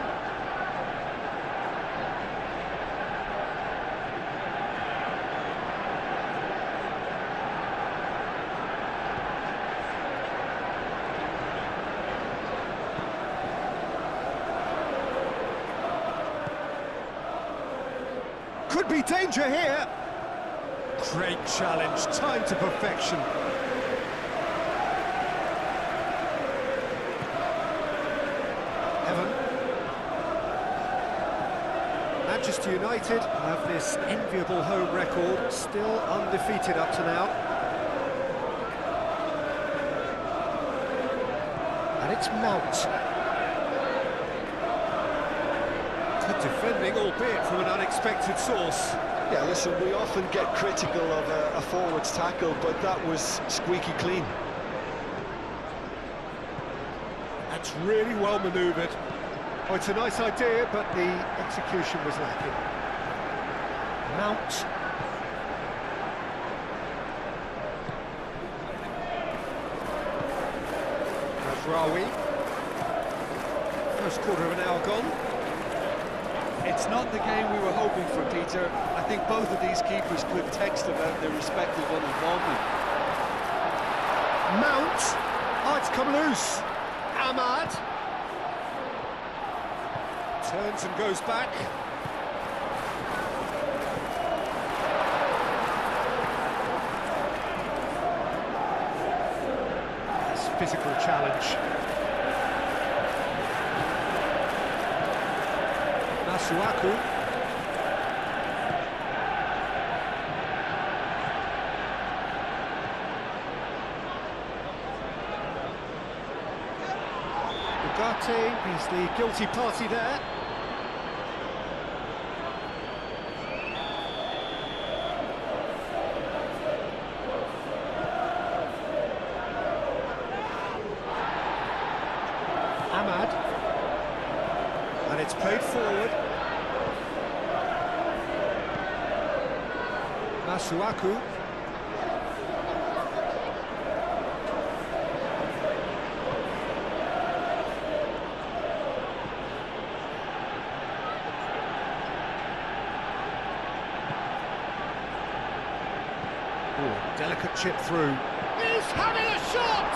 Speaker 1: Could be danger here. Great challenge, time to perfection. Evan. Manchester United have this enviable home record, still undefeated up to now. And it's Mount. Good defending, albeit from an unexpected source.
Speaker 2: Yeah, listen, we often get critical of a forward's tackle, but that was squeaky clean.
Speaker 1: That's really well manoeuvred. Oh, it's a nice idea, but the execution was lacking. Mount. Rawi. First quarter of an hour gone.
Speaker 2: It's not the game we were hoping for, Peter. I think both of these keepers could text about their respective involvement.
Speaker 1: Mount. Oh, it's come loose. Ahmad. Turns and goes back. That's a physical challenge. Masuaku. Ugarte, he's the guilty party there. Ahmad. And it's played forward. Masuaku. Ooh, delicate chip through. He's having a shot!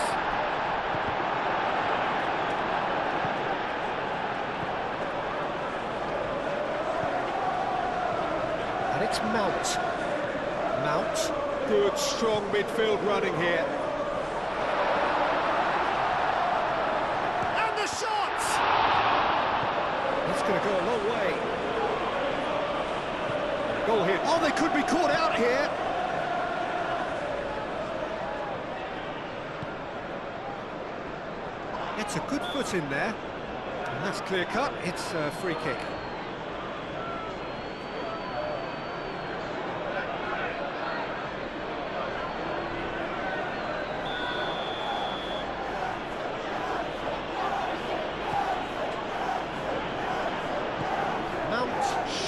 Speaker 1: And it's Mount. Mount. Good, strong midfield running here. And the shot! That's going to go a long way. Goal here. Oh, they could be caught out here. It's a good foot in there. And that's clear cut. It's a free kick.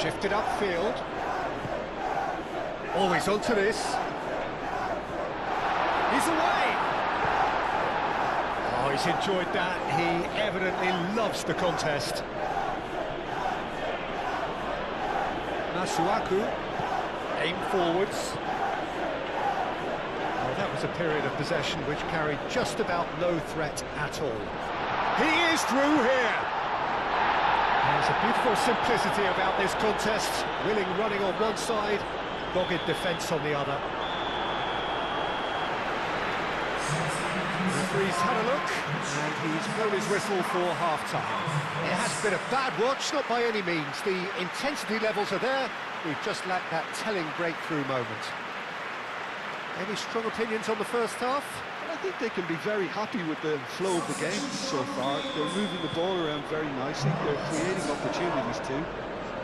Speaker 1: Shifted upfield. Always onto this. He's away! Oh, he's enjoyed that. He evidently loves the contest. Masuaku. Aim forwards. Oh, that was a period of possession which carried just about no threat at all. He is through here. There's a beautiful simplicity about this contest. Willing running on one side, dogged defence on the other. Referee's had a look, and he's blown his whistle for half-time. It has been a bad watch, not by any means. The intensity levels are there, we've just lacked that telling breakthrough moment. Any strong opinions on the first half?
Speaker 2: I think they can be very happy with the flow of the game so far. They're moving the ball around very nicely, they're creating opportunities too.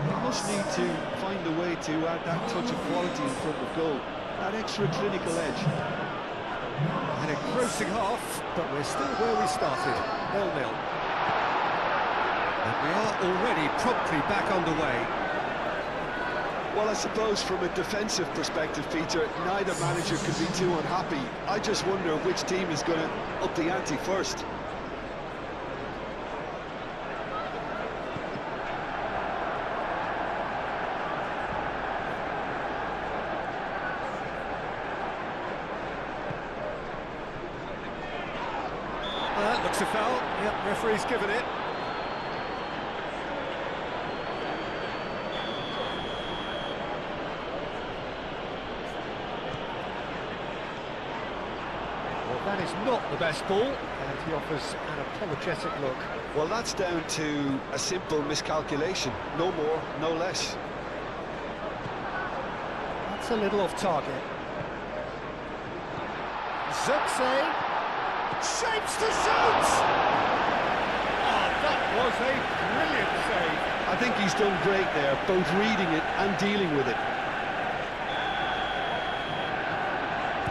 Speaker 2: They must need to find a way to add that touch of quality in front of goal, that extra clinical edge.
Speaker 1: An engrossing half, but we're still where we started, 0-0. And we are already promptly back underway.
Speaker 2: Well, I suppose from a defensive perspective, Peter, neither manager could be too unhappy. I just wonder which team is going to up the ante first.
Speaker 1: That looks a foul. Yep, referee's given it. That is not the best ball, and he offers an apologetic look.
Speaker 2: Well, that's down to a simple miscalculation. No more, no less.
Speaker 1: That's a little off target. Zirkzee shapes to shoot! Oh, that was a brilliant save.
Speaker 2: I think he's done great there, both reading it and dealing with it.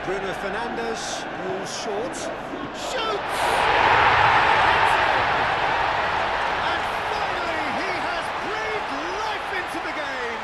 Speaker 1: Bruno Fernandes goes short, shoots! And finally he has breathed life into the game!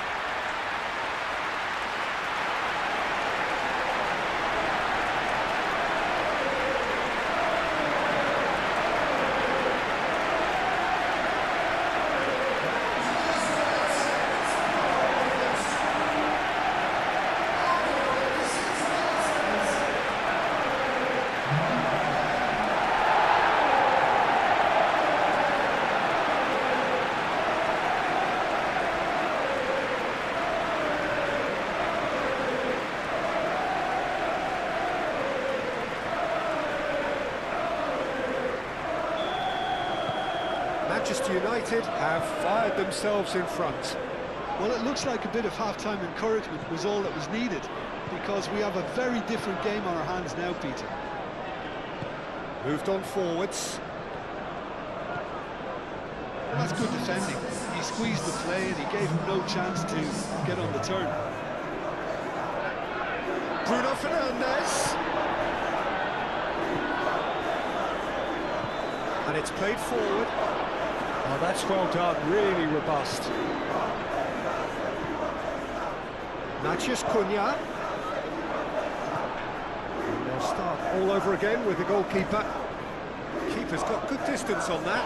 Speaker 1: Manchester United have fired themselves in front.
Speaker 2: Well, it looks like a bit of half-time encouragement was all that was needed, because we have a very different game on our hands now, Peter.
Speaker 1: Moved on forwards.
Speaker 2: That's good defending. He squeezed the play and he gave him no chance to get on the turn.
Speaker 1: Bruno Fernandes. And it's played forward. Oh, that's well done, really robust. Natchius Cunha. And they'll start all over again with the goalkeeper. Keeper's got good distance on that.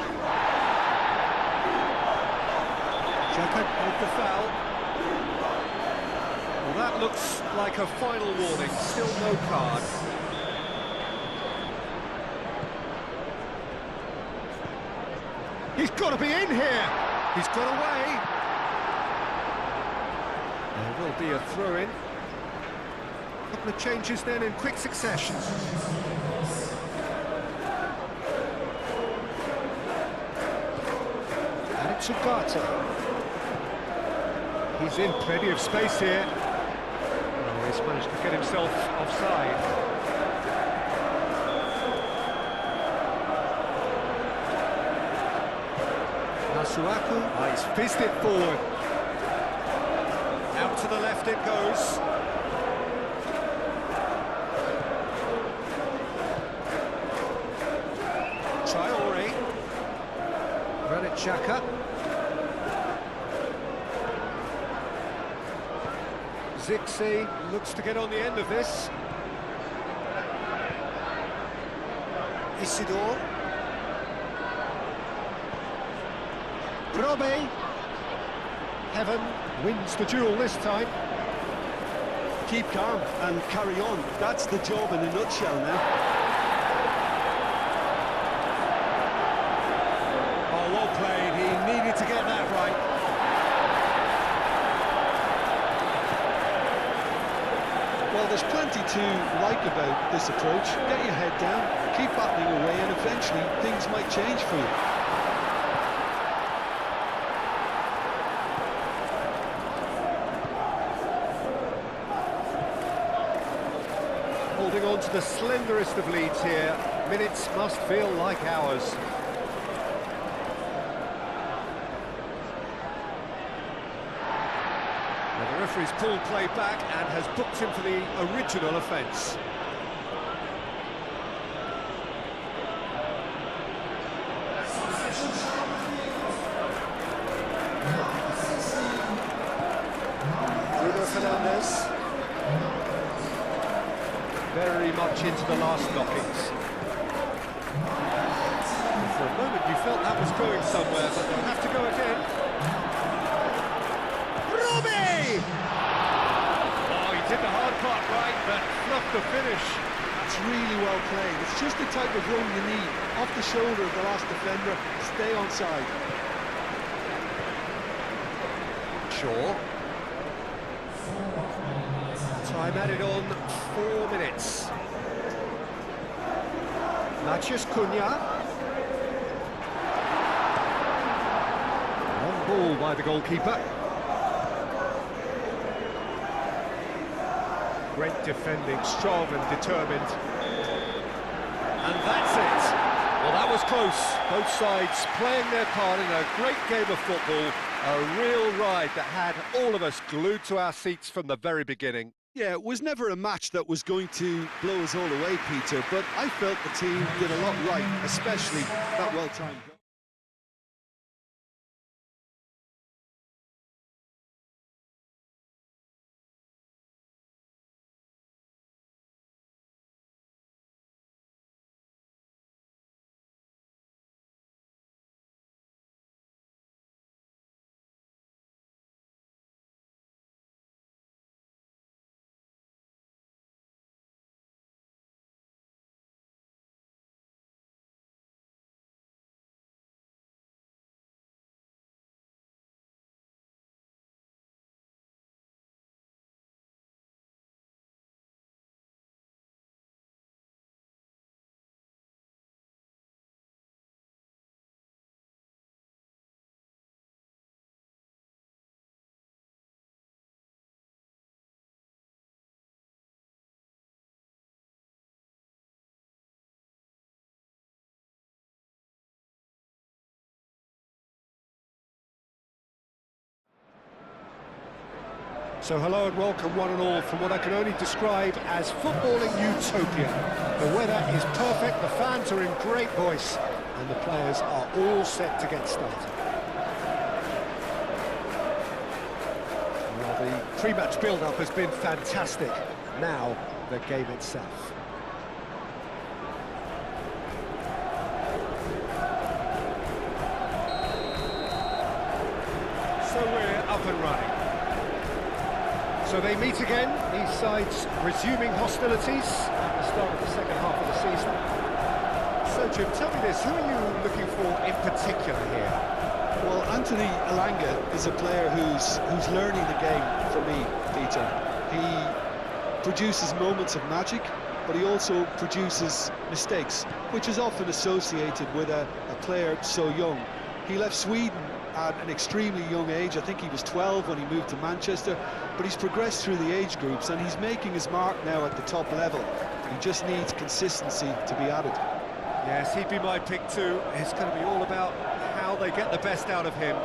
Speaker 1: Jacob with the foul. Well, that looks like a final warning, still no card. He's got to be in here. He's got away. There will be a throw-in. A couple of changes then in quick succession. And it's Ugarte. He's in plenty of space here. Oh, he's managed to get himself offside. Masuaku, he's fizzed it forward. Out to the left it goes. Traore. Granit Xhaka. Zirkzee looks to get on the end of this. Isidore. Brobbey. Heaven wins the duel this time.
Speaker 2: Keep calm and carry on. That's the job in a nutshell now.
Speaker 1: Oh, well played. He needed to get that
Speaker 2: Well, there's plenty to like about this approach. Get your head down, keep battling away, and eventually things might change for you.
Speaker 1: Holding on to the slenderest of leads here. Minutes must feel like hours. The referee's pulled play back and has booked him for the original offence. Bruno Fernandes. Very much into the last knockings. For a moment you felt that was going somewhere, but they'll have to go again. Robbie! Oh, he did the hard part right, but fluffed the finish.
Speaker 2: That's really well played. It's just the type of run you need. Off the shoulder of the last defender, stay onside.
Speaker 1: Shaw. Time added on 4 minutes. Matheus Cunha. Long ball by the goalkeeper. Great defending, strong and determined. And that's it. Well, that was close. Both sides playing their part in a great game of football. A real ride that had all of us glued to our seats from the very beginning.
Speaker 2: Yeah, it was never a match that was going to blow us all away, Peter, but I felt the team did a lot right, especially that well-timed goal.
Speaker 1: So hello and welcome one and all from what I can only describe as footballing utopia. The weather is perfect, the fans are in great voice, and the players are all set to get started. Well, the pre-match build-up has been fantastic. Now, the game itself. So we're up and running. So they meet again, these sides resuming hostilities at the start of the second half of the season. So Jim, tell me this, who are you looking for in particular here?
Speaker 2: Well, Anthony Elanga is a player who's learning the game for me, Peter. He produces moments of magic, but he also produces mistakes, which is often associated with a player so young. He left Sweden at an extremely young age. I think he was 12 when he moved to Manchester, but he's progressed through the age groups and he's making his mark now at the top level. He just needs consistency to be added.
Speaker 1: Yes, he'd be my pick too. It's going to be all about how they get the best out of him.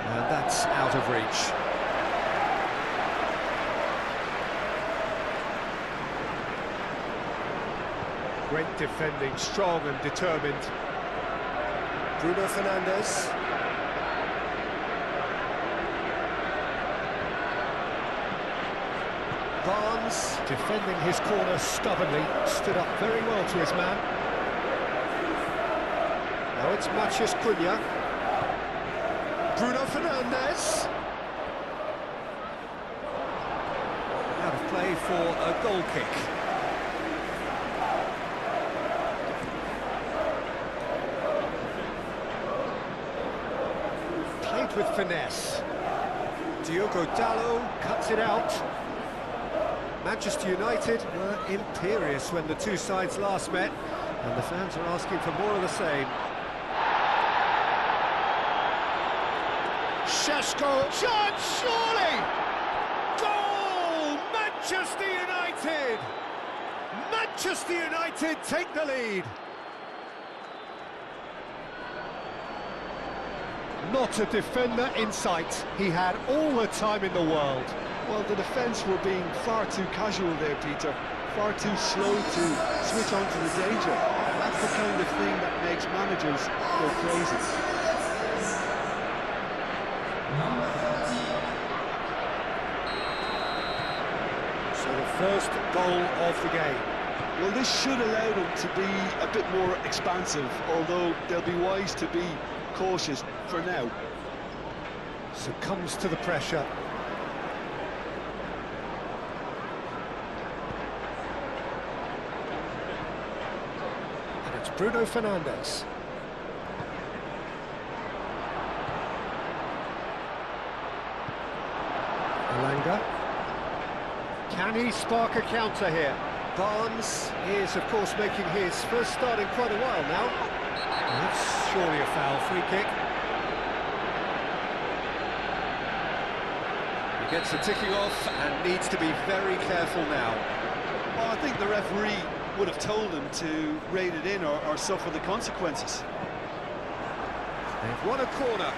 Speaker 1: And that's out of reach. Great defending, strong and determined. Bruno Fernandes. Barnes, defending his corner stubbornly, stood up very well to his man. Now it's Matheus Cunha. Bruno Fernandes. Out of play for a goal kick. with finesse. Diogo Dalot cuts it out. Manchester United were imperious when the two sides last met, and the fans are asking for more of the same. Šeško, chance, surely! Goal! Manchester United! Manchester United take the lead. Not a defender in sight. He had all the time in the world.
Speaker 2: Well, the defence were being far too casual there, Peter. Far too slow to switch on to the danger. That's the kind of thing that makes managers go crazy.
Speaker 1: So the first goal of the game.
Speaker 2: Well, this should allow them to be a bit more expansive, although they'll be wise to be cautious for now.
Speaker 1: Succumbs to the pressure. And it's Bruno Fernandes. Leaga. Can he spark a counter here? Barnes is, of course, making his first start in quite a while now. That's surely a foul, free kick. He gets the ticking off and needs to be very careful now.
Speaker 2: Well, I think the referee would have told him to rein it in or suffer the consequences.
Speaker 1: They've won a corner.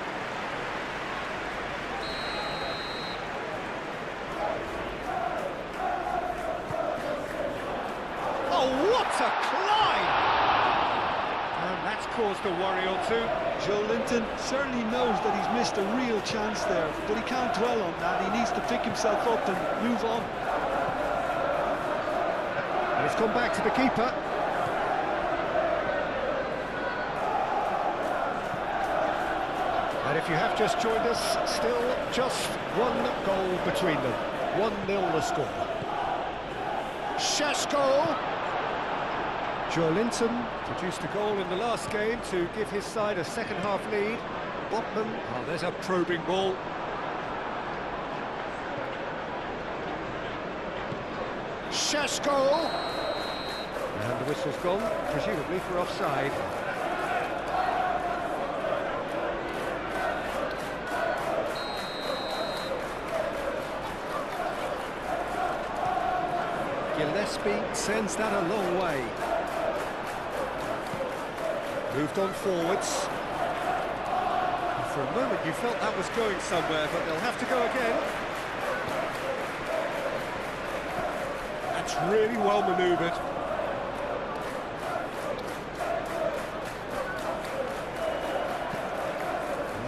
Speaker 1: Oh, what a climb! And that's caused a worry or two.
Speaker 2: Joe Linton certainly knows that he's missed a real chance there, but he can't dwell on that. He needs to pick himself up and move on.
Speaker 1: And it's gone back to the keeper. And if you have just joined us, still just one goal between them. 1-0 the score. Šeško! Joe Linton produced a goal in the last game to give his side a second-half lead. Botman, oh, there's a probing ball. Šeško! And the whistle's gone, presumably for offside. Gillespie sends that a long way. Moved on forwards. And for a moment you felt that was going somewhere, but they'll have to go again. That's really well manoeuvred.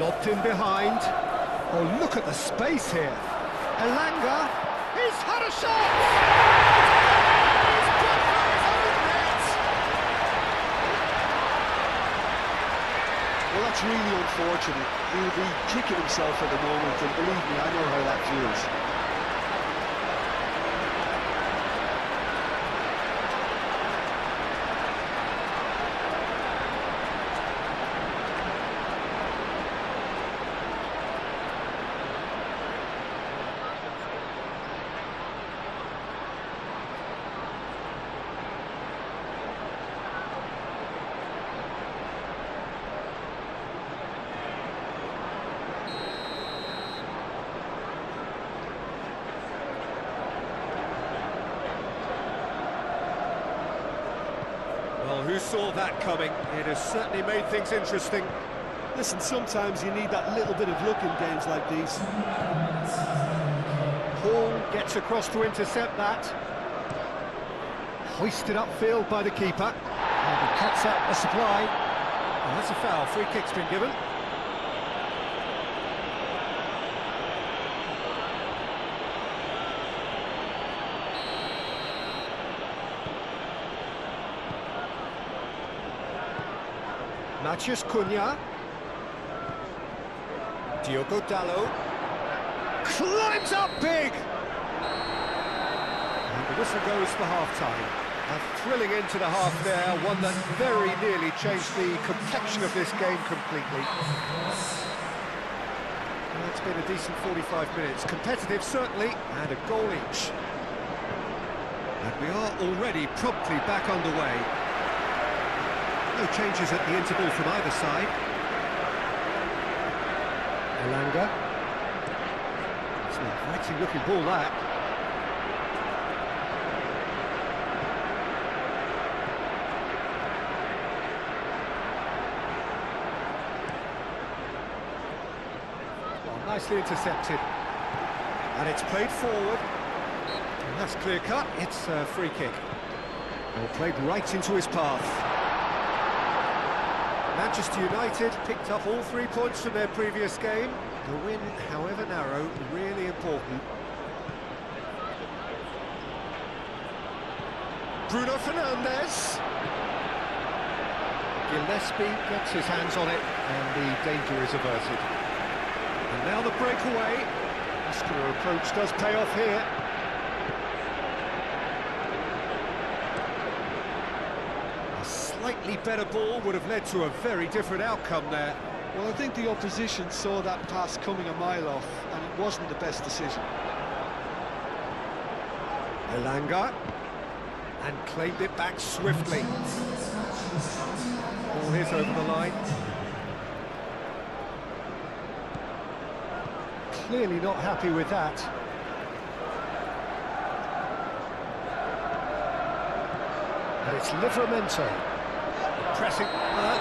Speaker 1: Lobbed in behind. Oh, look at the space here. Elanga, he's had a shot!
Speaker 2: Well, that's really unfortunate. He'll be kicking himself at the moment, and believe me, I know how that feels.
Speaker 1: Well, who saw that coming? It has certainly made things interesting.
Speaker 2: Listen, sometimes you need that little bit of luck in games like these.
Speaker 1: Hall gets across to intercept that. Hoisted upfield by the keeper. And he cuts out the supply. And that's a foul. Free kick's been given. Matheus Cunha. Diogo Dalot. Climbs up big! And the whistle goes for half-time. A thrilling end to the half there, one that very nearly changed the complexion of this game completely. Well, it's been a decent 45 minutes. Competitive, certainly, and a goal each. And we are already promptly back underway. No changes at the interval from either side. Leaga. It's an inviting looking ball, that. Nicely intercepted, and it's played forward, and that's clear cut. It's a free kick. Well, played right into his path. Manchester United picked up all 3 points from their previous game. The win, however narrow, really important. Bruno Fernandes. Gillespie gets his hands on it, and the danger is averted. And now the breakaway. Muscular approach does pay off here. A slightly better ball would have led to a very different outcome there.
Speaker 2: Well, I think the opposition saw that pass coming a mile off, and it wasn't the best decision.
Speaker 1: Leaga, and claimed it back swiftly. Ball is over the line. Clearly not happy with that. And it's Livramento. Pressing,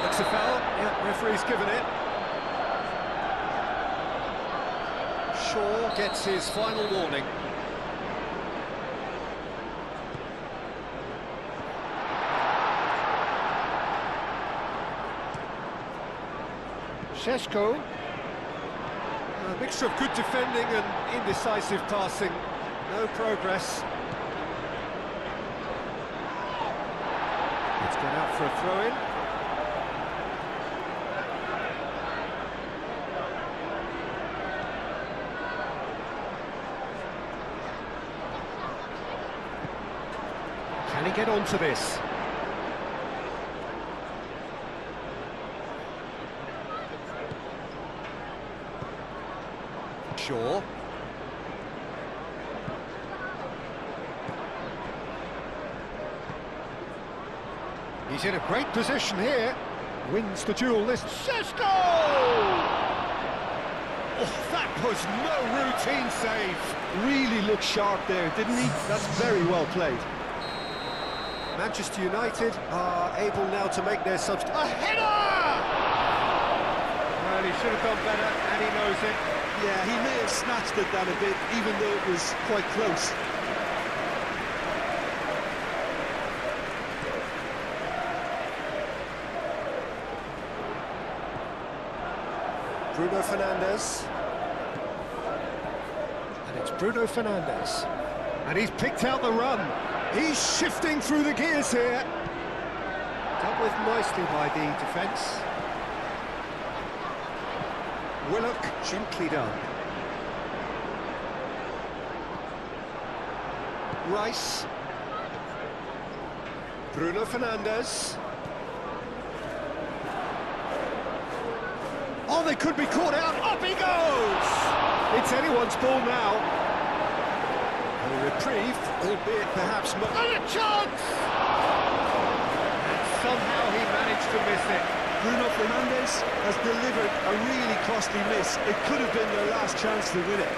Speaker 1: looks a foul. Yeah, referee's given it. Shaw gets his final warning. Šeško. A mixture of good defending and indecisive passing. No progress. It's gone out for a throw-in. Can he get onto this? Shaw. He's in a great position here. Wins the duel, this Šeško! Oh, that was no routine save.
Speaker 2: Really looked sharp there, didn't he? That's very well played.
Speaker 1: Manchester United are able now to make their substitution. A header! Well, he should have done better, and he knows it.
Speaker 2: Yeah, he may have snatched at that a bit, even though it was quite close.
Speaker 1: Bruno Fernandes. And it's Bruno Fernandes. And he's picked out the run. He's shifting through the gears here. Dealt with nicely by the defence. Willock, gently done. Rice. Bruno Fernandes. Oh, they could be caught out. Up he goes! It's anyone's ball now. A reprieve, albeit perhaps... And a chance! And somehow he managed to miss it.
Speaker 2: Bruno Fernandes has delivered a really costly miss. It could have been their last chance to win it.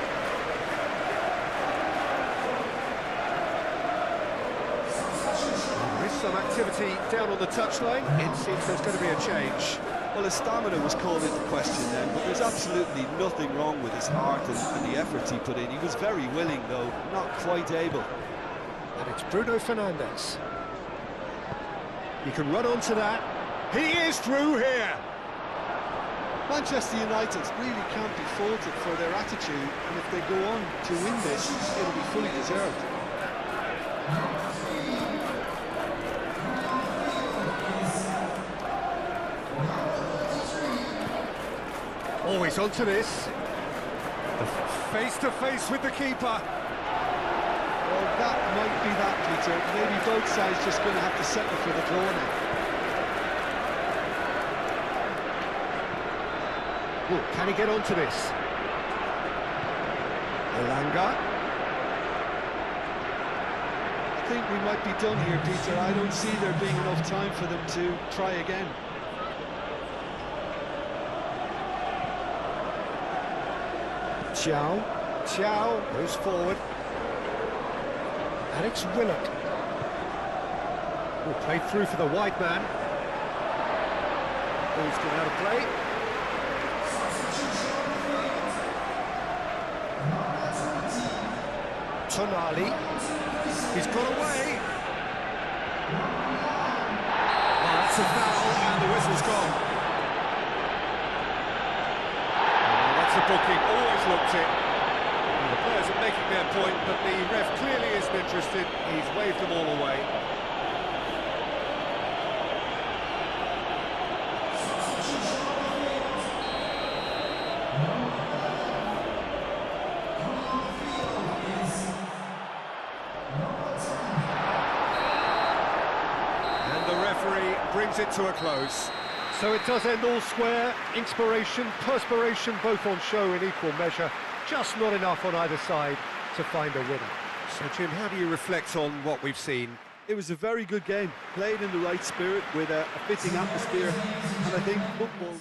Speaker 1: There is some activity down on the touchline. It seems there's going to be a change.
Speaker 2: Well, his stamina was called into question then, but there's absolutely nothing wrong with his heart and the efforts he put in. He was very willing, though, not quite able.
Speaker 1: And it's Bruno Fernandes. He can run onto that. He is through here.
Speaker 2: Manchester United really can't be faulted for their attitude, and if they go on to win this, it'll be fully deserved.
Speaker 1: Always onto this. Face-to-face with the keeper.
Speaker 2: Well, that might be that, Peter. Maybe both sides just going to have to settle for the draw now.
Speaker 1: Oh, can he get onto this? Leaga.
Speaker 2: I think we might be done here, Peter. I don't see there being enough time for them to try again.
Speaker 1: Chow goes forward. And it's Willock. Will play through for the wide man. Ball's gone out of play. Tonali. He's got away. Oh, that's a foul, and the whistle's gone. Oh, that's a booking, always looked it. And the players are making their point, but the ref clearly isn't interested. He's waved them all away. Brings it to a close. So it does end all square. Inspiration, perspiration, both on show in equal measure. Just not enough on either side to find a winner. So Jim, how do you reflect on what we've seen?
Speaker 2: It was a very good game, played in the right spirit with a fitting atmosphere, and I think football...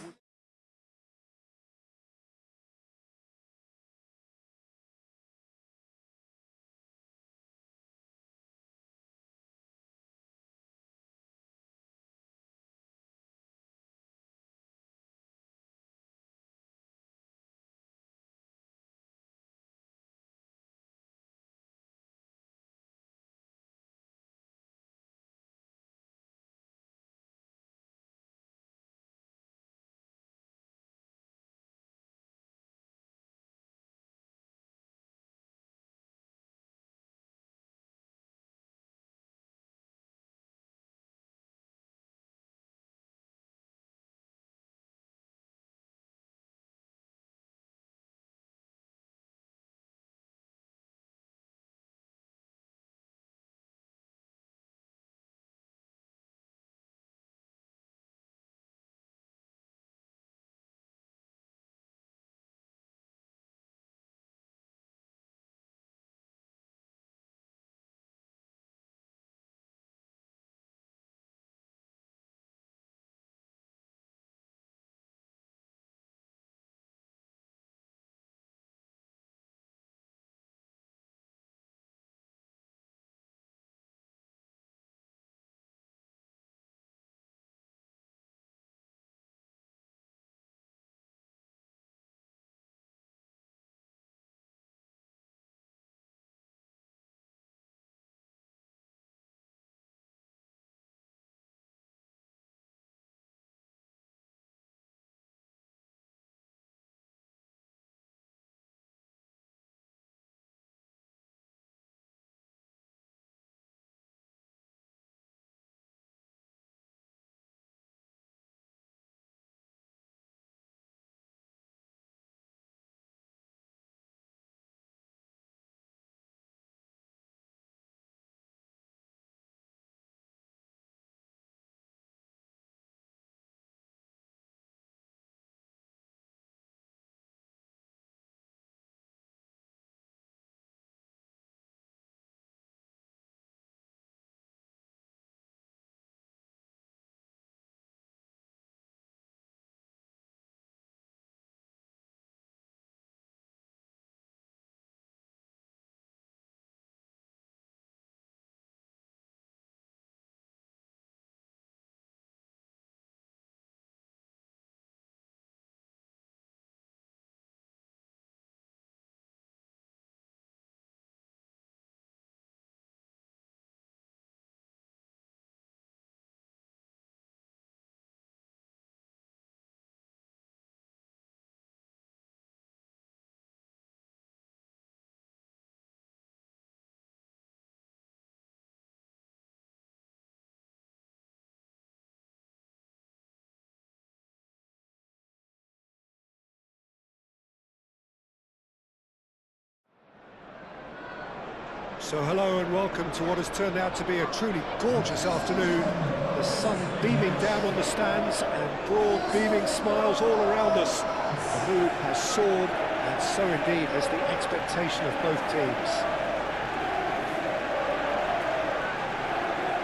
Speaker 1: So hello and welcome to what has turned out to be a truly gorgeous afternoon. The sun beaming down on the stands and broad beaming smiles all around us. The mood has soared And so indeed is the expectation of both teams.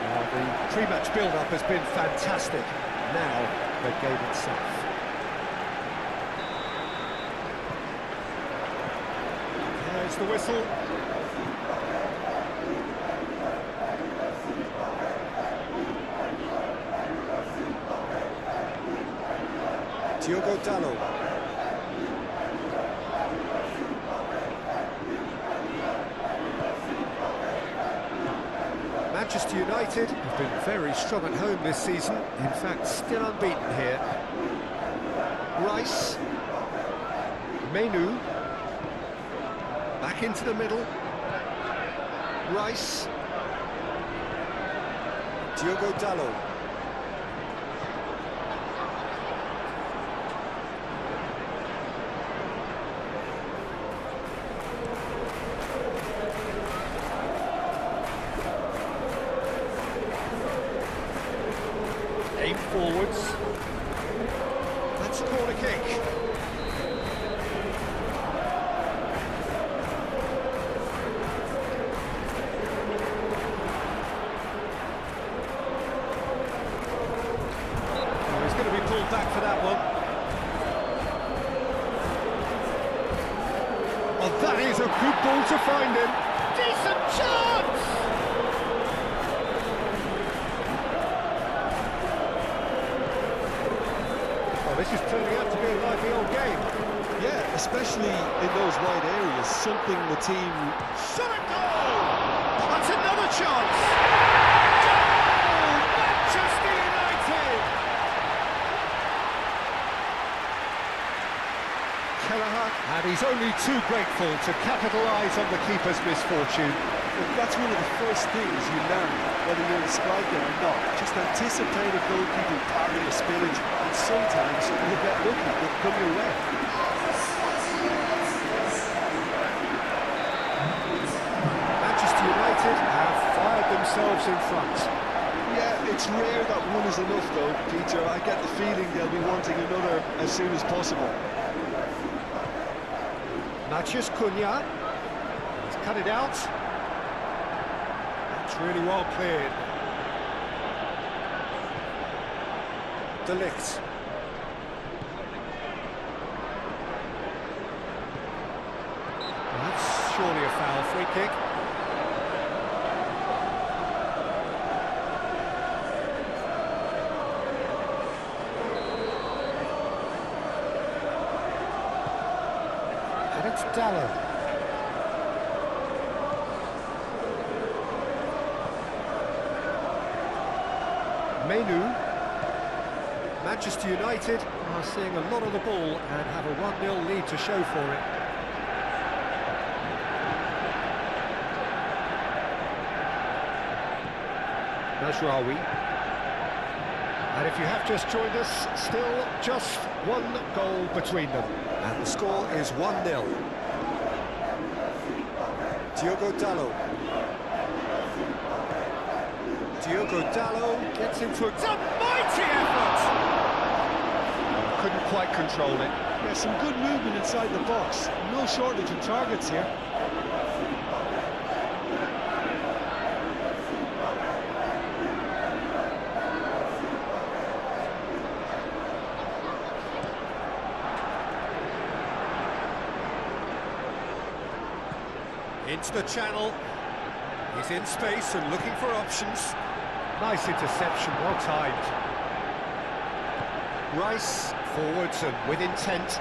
Speaker 1: Well, the pre-match build-up has been fantastic. Now, the game itself. There's the whistle. Diogo Dalot. Manchester United have been very strong at home this season, in fact still unbeaten here. Rice, Menu, back into the middle, Rice, Diogo Dalot. Aim forwards. That's a corner kick. Oh, he's going to be pulled back for that one. Oh, that is a good ball to find him. Decent chance! This is turning out to be a lively old game.
Speaker 2: Yeah, especially in those wide areas, something the team...
Speaker 1: Shot and goal! That's another chance! Goal! Manchester United! Kelleher, and he's only too grateful to capitalise on the keeper's misfortune.
Speaker 2: Well, that's one of the first things you learn, whether you're a striker or not. Just anticipate a goalkeeping parry or spillage, and sometimes you'll get lucky, they'll come your way.
Speaker 1: Manchester United have fired themselves in front.
Speaker 2: Yeah, it's rare that one is enough though, Peter. I get the feeling they'll be wanting another as soon as possible.
Speaker 1: Matheus Cunha, he's cut it out. Really well cleared. De Ligt. That's surely a foul. Free kick. And it's Dalot. Menu. Manchester United are seeing a lot of the ball and have a 1-0 lead to show for it. Mazraoui. And if you have just joined us, still just one goal between them. And the score is 1-0. Diogo Dalot. Diogo Dalot gets into a mighty effort! Couldn't quite control it.
Speaker 2: Yeah, some good movement inside the box. No shortage of targets here.
Speaker 1: Into the channel. He's in space and looking for options. Nice interception, well timed. Rice, forwards and with intent.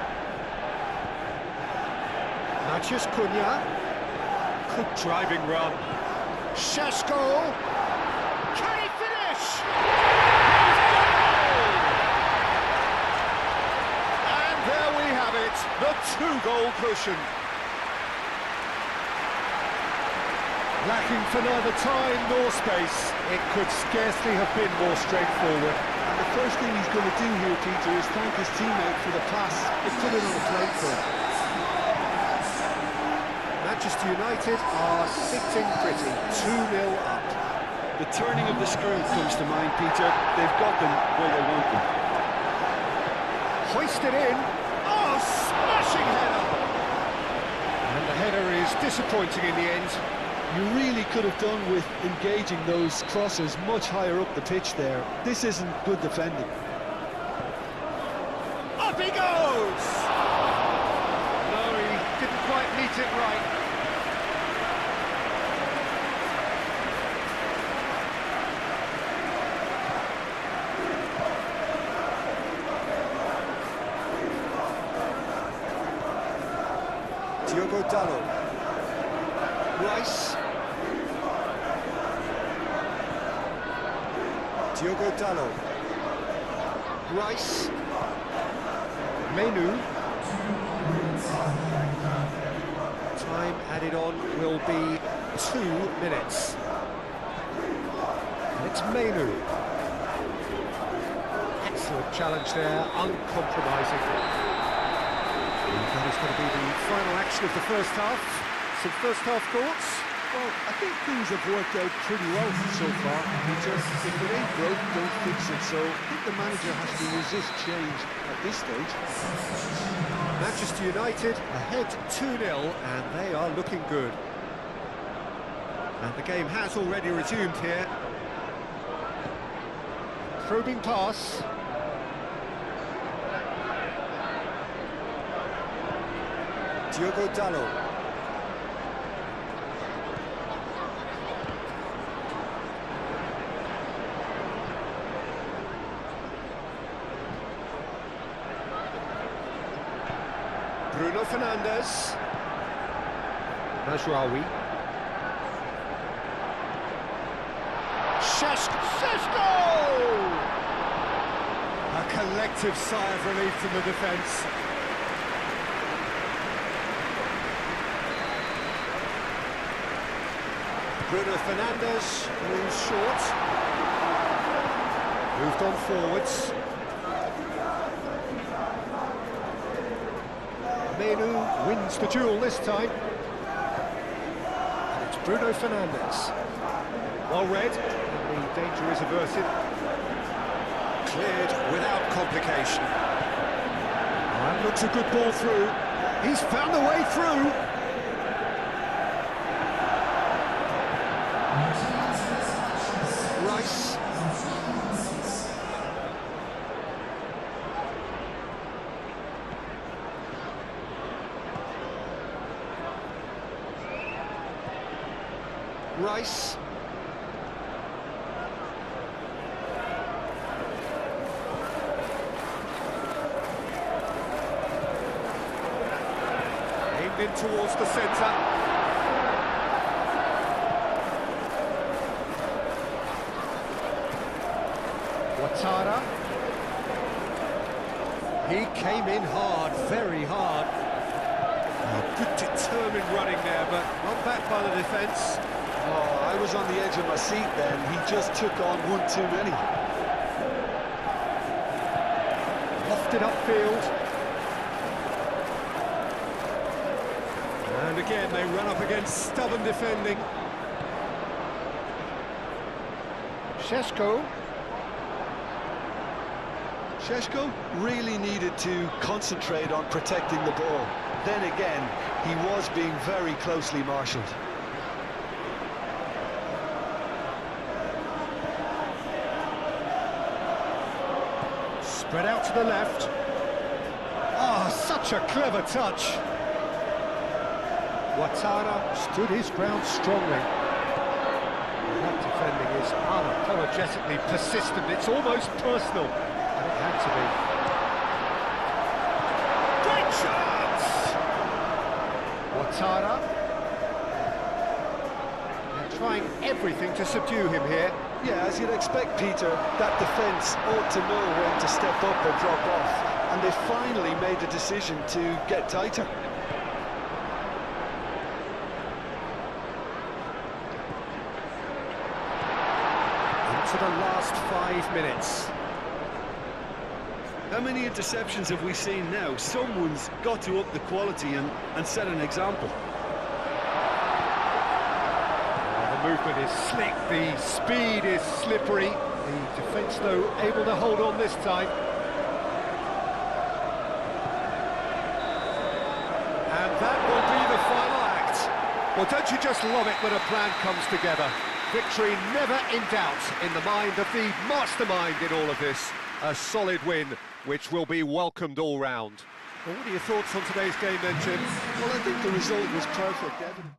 Speaker 1: Matheus Cunha. Good driving run. Šeško. Can he finish? And there we have it, the 2-goal cushion. Lacking for neither time nor space, it could scarcely have been more straightforward.
Speaker 2: And the first thing he's going to do here, Peter, is thank his teammate for the pass. It put it on the plate for him.
Speaker 1: Manchester United are sitting pretty, 2-0 up.
Speaker 2: The turning of the screw comes to mind, Peter. They've got them where they want them.
Speaker 1: Hoisted in. Oh, smashing header! header is disappointing in the end.
Speaker 2: You really could have done with engaging those crosses much higher up the pitch there. This isn't good defending.
Speaker 1: Up he goes! No, he didn't quite meet it right. Diogo Dalot. Rice. Diogo Dalot. Rice. Menu. Time added on will be 2 minutes. And it's Menu. Excellent challenge there, uncompromising. That is going to be the final action of the first half. Some first half thoughts?
Speaker 2: Well, I think things have worked out pretty well so far, Peter. If it ain't broke, don't fix it. So I think the manager has to resist change at this stage.
Speaker 1: Manchester United ahead 2-0, and they are looking good. And the game has already resumed here. Probing pass. Diogo Dalot. Bruno Fernandes. Majraoui. Šeško! A collective sigh of relief from the defence. Bruno Fernandes moves short. Moved on forwards. Menu wins the duel this time. And it's Bruno Fernandes. Well read, and the danger is averted. Cleared without complication. That looks a good ball through. He's found the way through. Rice. Rice. Aimed in towards the centre. Ouattara. He came in hard, very hard. Good determined running there, but not back by the defence.
Speaker 2: Oh, I was on the edge of my seat then. He just took on one too many.
Speaker 1: Lofted upfield. And again, they run up against stubborn defending. Šeško.
Speaker 2: Šeško really needed to concentrate on protecting the ball. Then again, he was being very closely marshalled.
Speaker 1: Spread out to the left. Ah, such a clever touch. Ouattara stood his ground strongly. That defending is unapologetically persistent. It's almost personal. And it had to be. Great chance! Ouattara. They're trying everything to subdue him here.
Speaker 2: Yeah, as you'd expect, Peter, that defence ought to know when to step up or drop off. And they finally made the decision to get tighter.
Speaker 1: Into the last 5 minutes.
Speaker 4: How many interceptions have we seen now? Someone's got to up the quality and set an example.
Speaker 1: The movement is slick, the speed is slippery. The defence, though, able to hold on this time. And that will be the final act. Well, don't you just love it when a plan comes together? Victory never in doubt in the mind of the mastermind in all of this. A solid win, which will be welcomed all round. Well, what are your thoughts on today's game then, Jim?
Speaker 2: Well, I think the result was perfect, evident.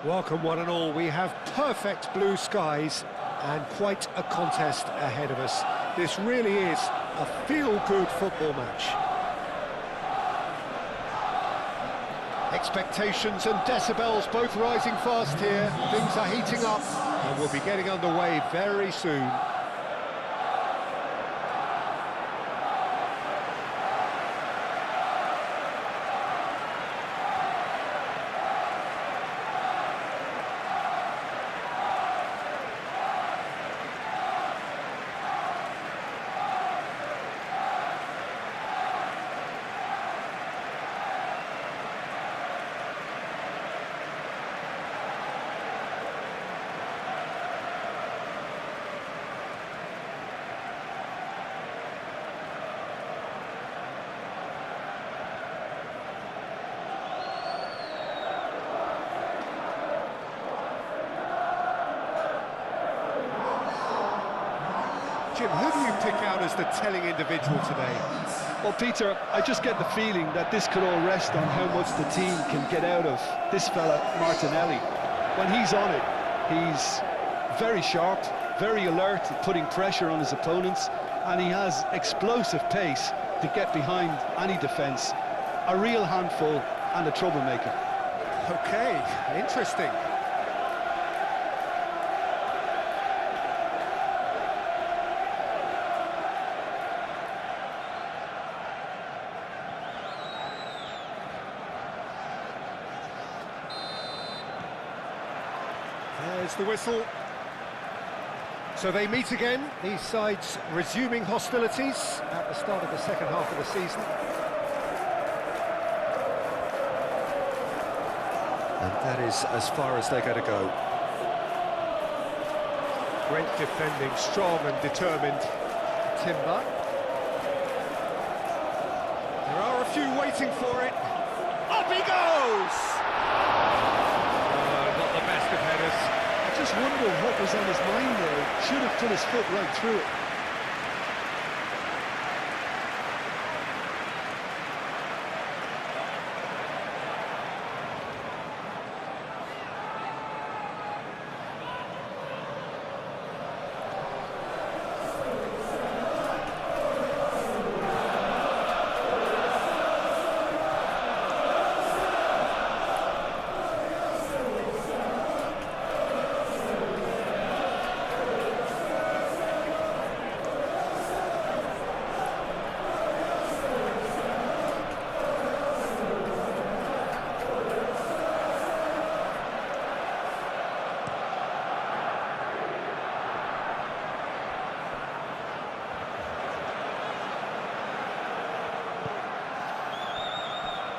Speaker 1: Welcome one and all. We have perfect blue skies and quite a contest ahead of us. This really is a feel-good football match. Expectations and decibels both rising fast here. Things are heating up and we'll be getting underway very soon. Jim, who do you pick out as the telling individual today?
Speaker 2: Well, Peter, I just get the feeling that this could all rest on how much the team can get out of this fella, Martinelli. When he's on it, he's very sharp, very alert at putting pressure on his opponents, and he has explosive pace to get behind any defence. A real handful and a troublemaker.
Speaker 1: Okay, interesting. There's the whistle. So they meet again, these sides resuming hostilities at the start of the second half of the season. And that is as far as they're going to go. Great defending, strong and determined. Timber. There are a few waiting for it. Up he goes! Not the best of headers.
Speaker 2: I just wonder what was on his mind there. Should have put his foot right through it.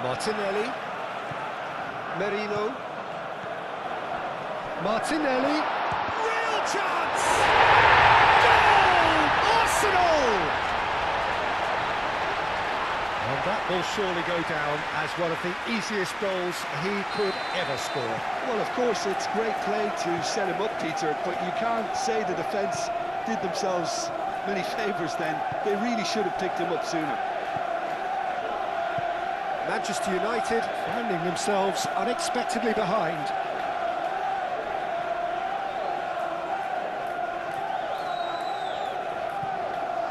Speaker 1: Martinelli, Merino, Martinelli, real chance! Goal! Arsenal! And that will surely go down as one of the easiest goals he could ever score.
Speaker 2: Well, of course, it's great play to set him up, Peter, but you can't say the defence did themselves many favours then. They really should have picked him up sooner.
Speaker 1: Manchester United finding themselves unexpectedly behind.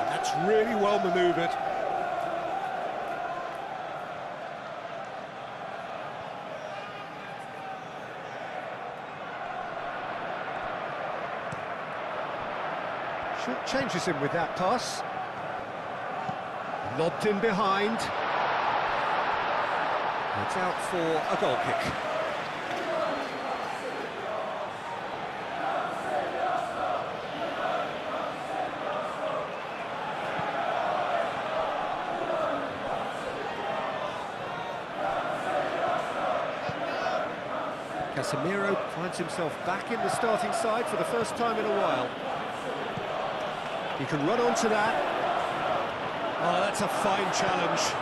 Speaker 1: And that's really well manoeuvred. Changes him with that pass. Lobbed in behind. It's out for a goal kick. Casemiro finds himself back in the starting side for the first time in a while. He can run onto that. Oh, that's a fine challenge.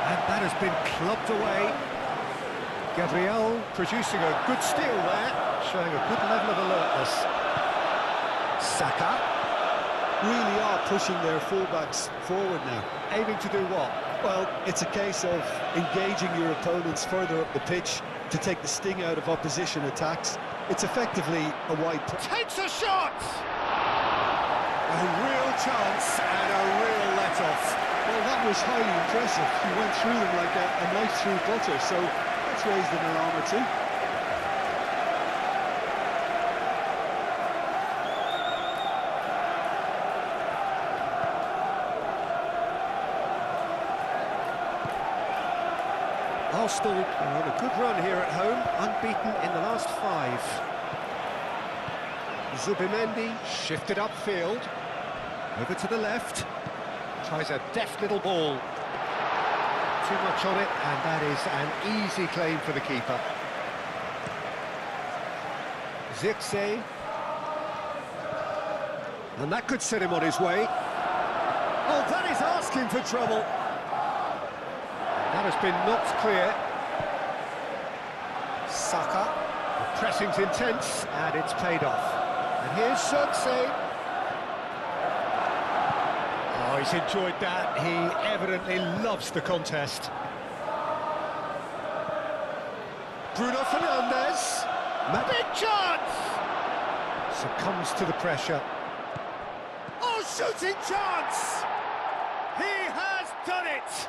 Speaker 1: And that has been clubbed away. Gabriel producing a good steal there, showing a good level of alertness. Saka.
Speaker 2: Really are pushing their fullbacks forward now.
Speaker 1: Aiming to do what?
Speaker 2: Well, it's a case of engaging your opponents further up the pitch to take the sting out of opposition attacks. It's effectively a wide...
Speaker 1: Takes a shot! A real chance and a real let-off.
Speaker 2: Well, that was highly impressive. He went through them like a knife through butter, so let's raise an alarm or two.
Speaker 1: Arsenal are on a good run here at home, unbeaten in the last 5. Zubimendi shifted upfield, over to the left, tries a deft little ball. Too much on it, and that is an easy claim for the keeper. Zirkzee, and that could set him on his way. Oh, that is asking for trouble. That has been knocked clear. Saka, the pressing's intense, and it's paid off. And here's Zirkzee. Oh, he's enjoyed that. He evidently loves the contest. Bruno Fernandes. Big chance! Succumbs to the pressure. Oh, shooting chance! He has done it!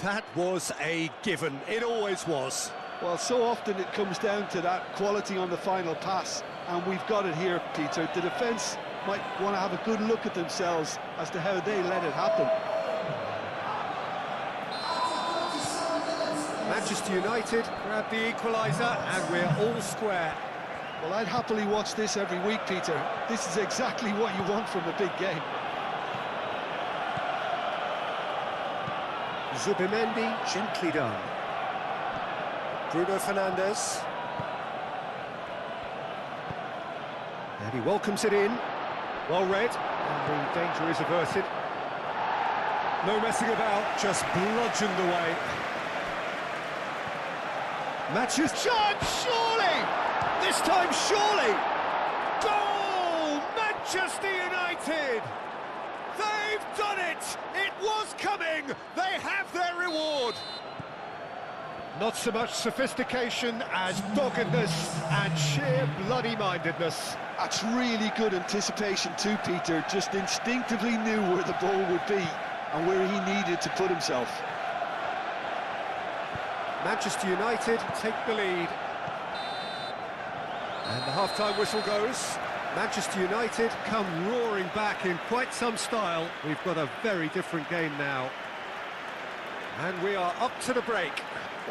Speaker 1: That was a given. It always was.
Speaker 2: Well, so often it comes down to that quality on the final pass, and we've got it here, Peter. The defence might want to have a good look at themselves as to how they let it happen.
Speaker 1: Manchester United grab the equaliser and we're all square.
Speaker 2: Well, I'd happily watch this every week, Peter. This is exactly what you want from a big game.
Speaker 1: Zubimendi, gently done. Bruno Fernandes. And he welcomes it in. Well read, and the danger is averted. No messing about, just bludgeoned away. Matches chance, surely! This time, surely! Goal! Manchester United! They've done it! It was coming! They have their reward! Not so much sophistication as doggedness and sheer bloody-mindedness.
Speaker 2: That's really good anticipation too, Peter. Just instinctively knew where the ball would be and where he needed to put himself.
Speaker 1: Manchester United take the lead. And the half-time whistle goes. Manchester United come roaring back in quite some style. We've got a very different game now. And we are up to the break.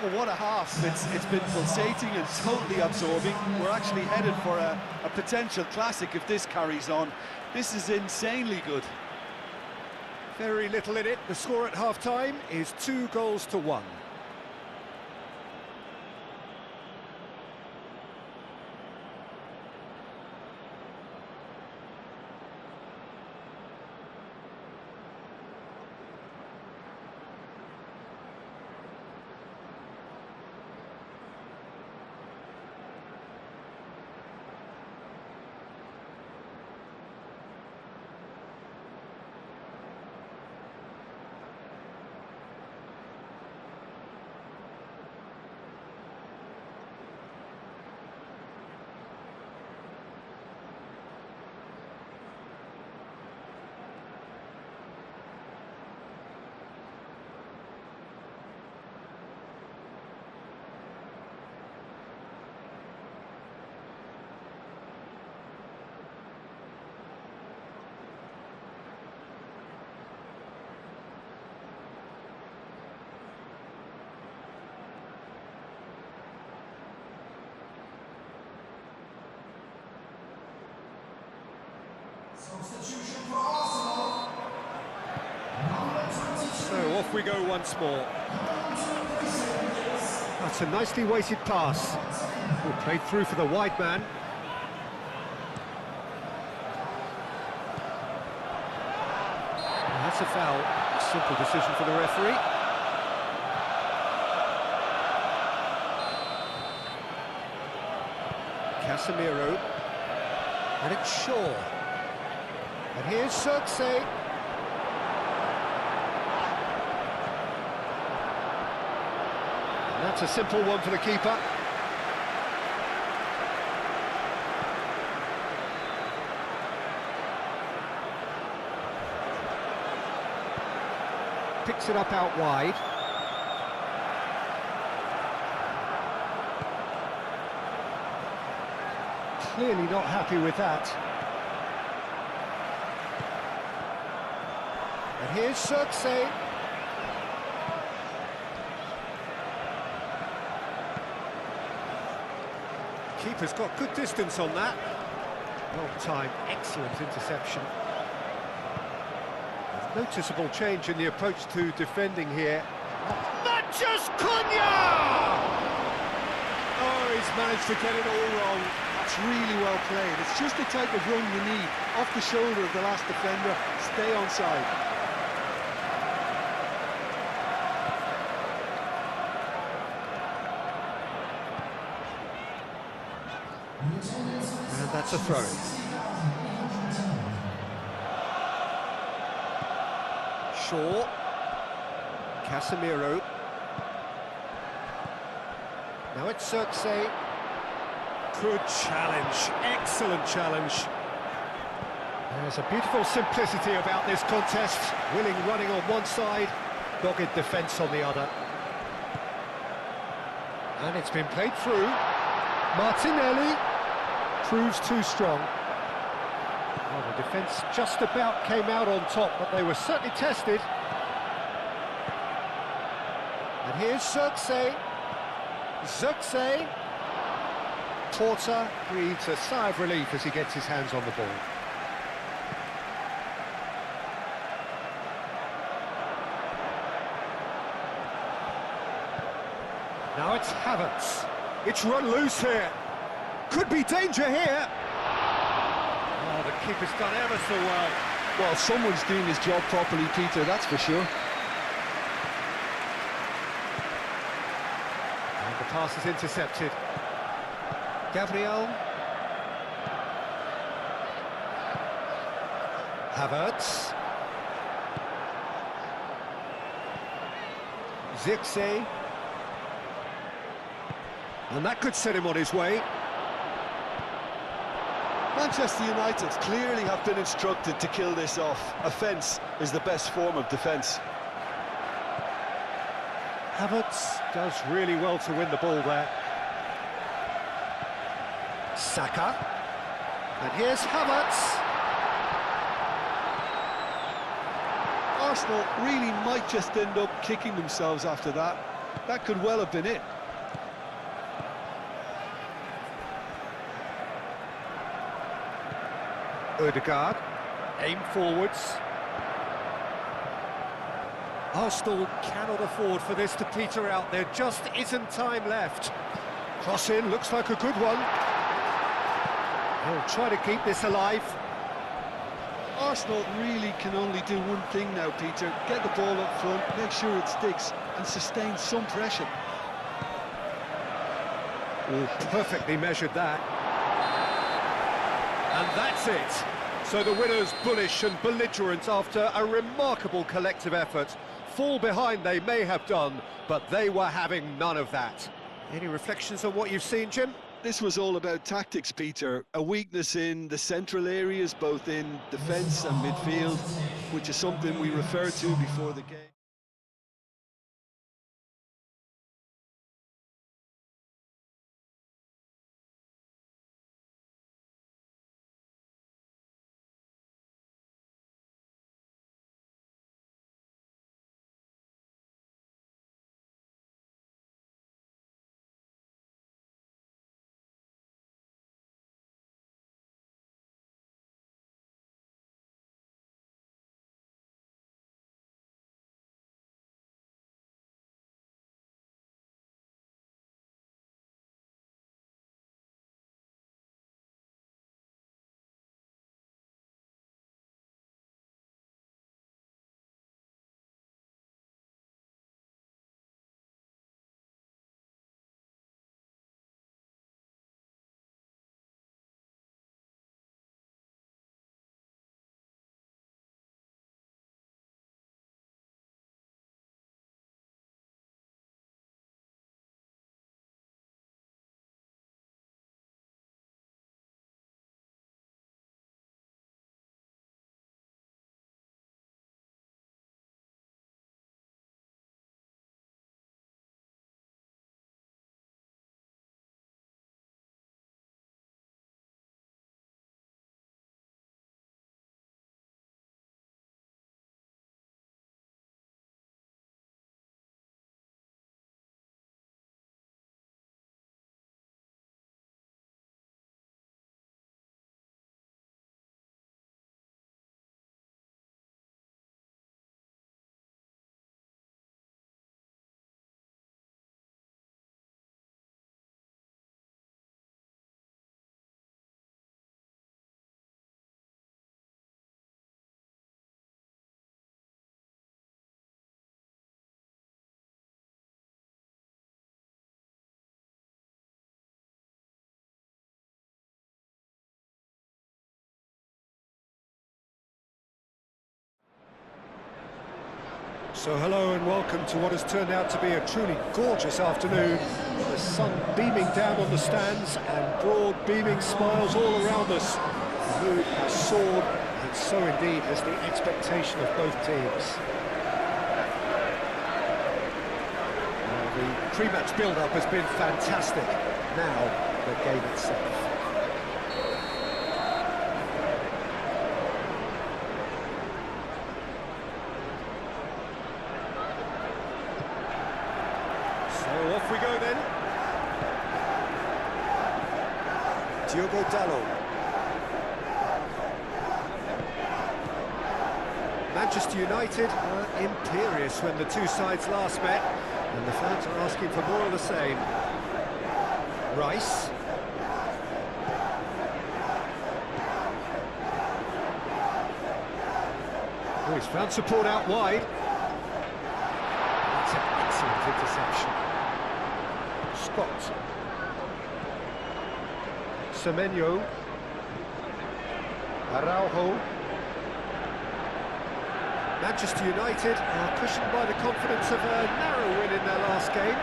Speaker 2: Oh, what a half. It's been pulsating and totally absorbing. We're actually headed for a potential classic if this carries on. This is insanely good.
Speaker 1: Very little in it. The score at half-time is 2-1.
Speaker 3: Substitution for Arsenal. Number 22.
Speaker 1: So off we go once more. That's a nicely weighted pass. Well, played through for the wide man. And that's a foul. Simple decision for the referee. Casemiro. And it's Shaw. And here's Xerxes. And that's a simple one for the keeper. Picks it up out wide. Clearly not happy with that. And here's Xerxes. Keeper's got good distance on that. Well timed, excellent interception. There's noticeable change in the approach to defending here. Matches Cunha! Oh, he's managed to get it all wrong.
Speaker 2: That's really well played. It's just the type of run you need. Off the shoulder of the last defender, stay onside.
Speaker 1: And that's a throw. Shaw. Casemiro. Now it's Xerxes. Good challenge, excellent challenge. There's a beautiful simplicity about this contest. Willing running on one side, dogged defence on the other. And it's been played through. Martinelli proves too strong. Well, the defence just about came out on top, but they were certainly tested. And here's Xerxes. Zirkzee. Porter breathes a sigh of relief as he gets his hands on the ball. Now it's Havertz. It's run loose here. Could be danger here. Oh, the keeper's done ever so well.
Speaker 2: Well, someone's doing his job properly, Peter, that's for sure.
Speaker 1: And the pass is intercepted. Gabriel. Havertz. Zirkzee. And that could set him on his way.
Speaker 2: Manchester United clearly have been instructed to kill this off. Offence is the best form of defence.
Speaker 1: Havertz does really well to win the ball there. Saka. And here's Havertz.
Speaker 2: Arsenal really might just end up kicking themselves after that. That could well have been it.
Speaker 1: Odegaard, aim forwards. Arsenal cannot afford for this to peter out. There just isn't time left. Cross in, looks like a good one. He'll try to keep this alive.
Speaker 2: Arsenal really can only do one thing now, Peter. Get the ball up front, make sure it sticks, and sustain some pressure.
Speaker 1: Oh, perfectly measured that. And that's it. So the winners bullish and belligerent after a remarkable collective effort. Fall behind they may have done, but they were having none of that. Any reflections on what you've seen, Jim?
Speaker 2: This was all about tactics, Peter. A weakness in the central areas, both in defence and midfield, which is something we referred to before the game.
Speaker 1: So hello and welcome to what has turned out to be a truly gorgeous afternoon. The sun beaming down on the stands and broad beaming smiles all around us. The mood has soared, and so indeed has the expectation of both teams. The pre-match build-up has been fantastic. Now the game itself. So off we go then. Diogo Dalot. Manchester United were imperious when the two sides last met, and the fans are asking for more of the same. Rice. Oh, he's found support out wide. That's an excellent interception. Scott. Semenyo. Araujo. Manchester United are cushioned by the confidence of a narrow win in their last game.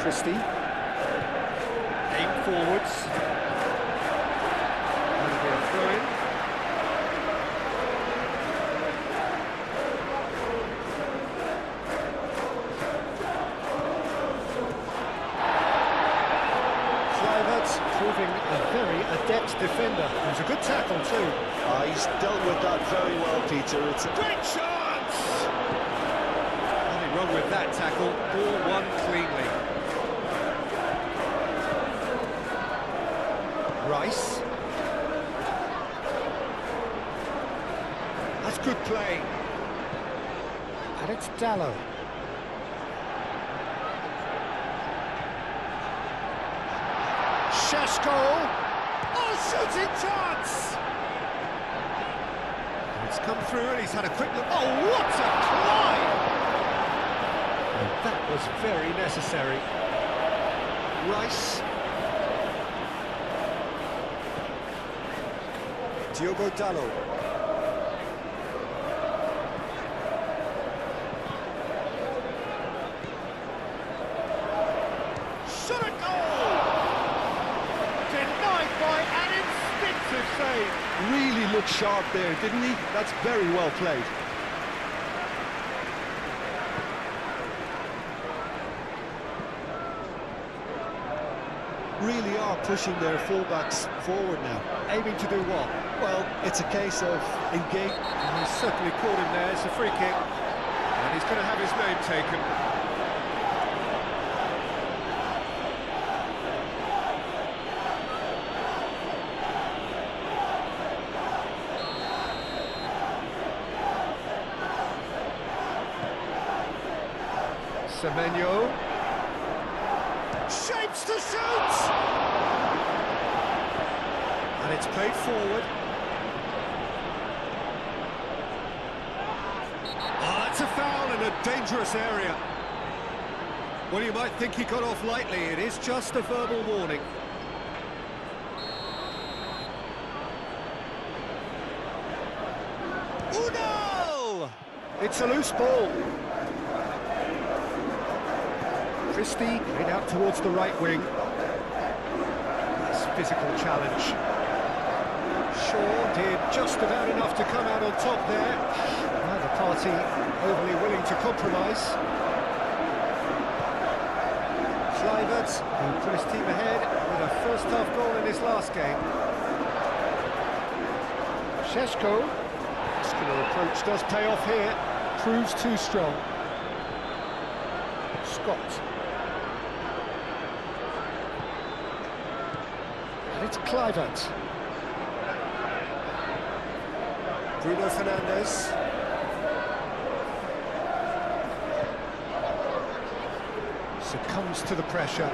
Speaker 1: Christie. Aim forwards. That'll be a throw-in. Proving a very adept defender. It was a good tackle too.
Speaker 2: He's dealt with that very well, Peter. It's a
Speaker 1: great chance! Nothing wrong with that tackle. Ball won cleanly. Rice. That's good play. And it's Dalot. Sheshko! Oh, shooting chance! It's come through and he's had a quick look. Oh, what a climb! And that was very necessary. Rice. Diogo Dalot. Shot at goal! Denied by an instinctive save.
Speaker 2: really looked sharp there, didn't he? That's very well played. Really are pushing their fullbacks forward now.
Speaker 1: Aiming to do what?
Speaker 2: Well, it's a case of engage.
Speaker 1: He's certainly caught him there. It's a free kick. And he's going to have his name taken. Semenyo. Shapes to shoot! And it's played forward. Oh, that's a foul in a dangerous area. Well, you might think he got off lightly. It is just a verbal warning. Unal! It's a loose ball. Christie played out towards the right wing. Nice physical challenge. Shaw did just about enough to come out on top there. Neither party overly willing to compromise. Kluivert, who put his team ahead with a first-half goal in his last game. Sheshko. Muscular approach does pay off here. Proves too strong. Scott. It's Kluivert. Bruno Fernandes. Succumbs to the pressure.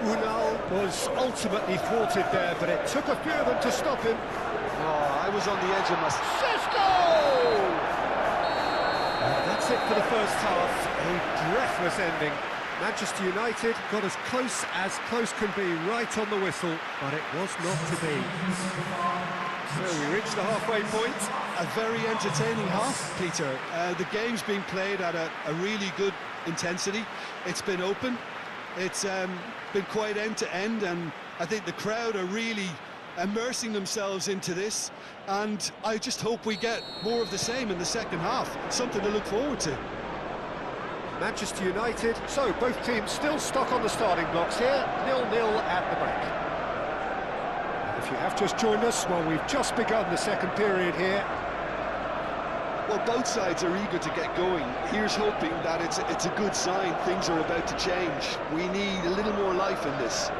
Speaker 1: Unal was ultimately thwarted there, but it took a few of them to stop him.
Speaker 2: Oh, I was on the edge of my...
Speaker 1: Sheshko! And that's it for the first half. A breathless ending. Manchester United got as close can be right on the whistle, but it was not to be. So we reached the halfway point.
Speaker 2: A very entertaining half, Peter. The game's been played at a really good intensity. It's been open. It's been quite end-to-end, and I think the crowd are really immersing themselves into this, and I just hope we get more of the same in the second half. Something to look forward to.
Speaker 1: Manchester United, so both teams still stuck on the starting blocks here, 0-0 at the break. And if you have just joined us, well, we've just begun the second period here.
Speaker 4: Well, both sides are eager to get going. Here's hoping that it's a good sign. Things are about to change. We need a little more life in this.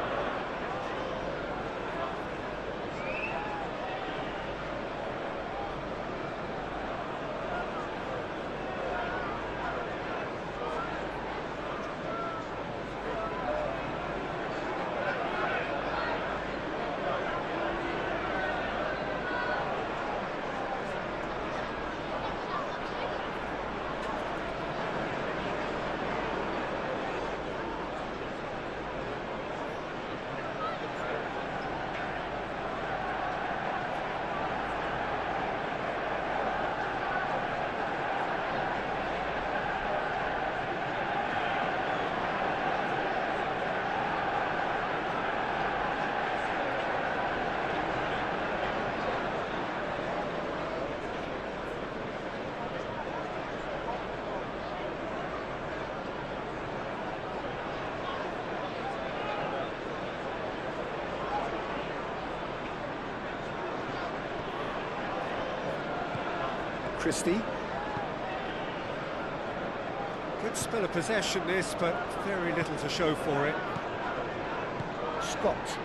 Speaker 1: Christie. Good spell of possession this, but very little to show for it. Scott.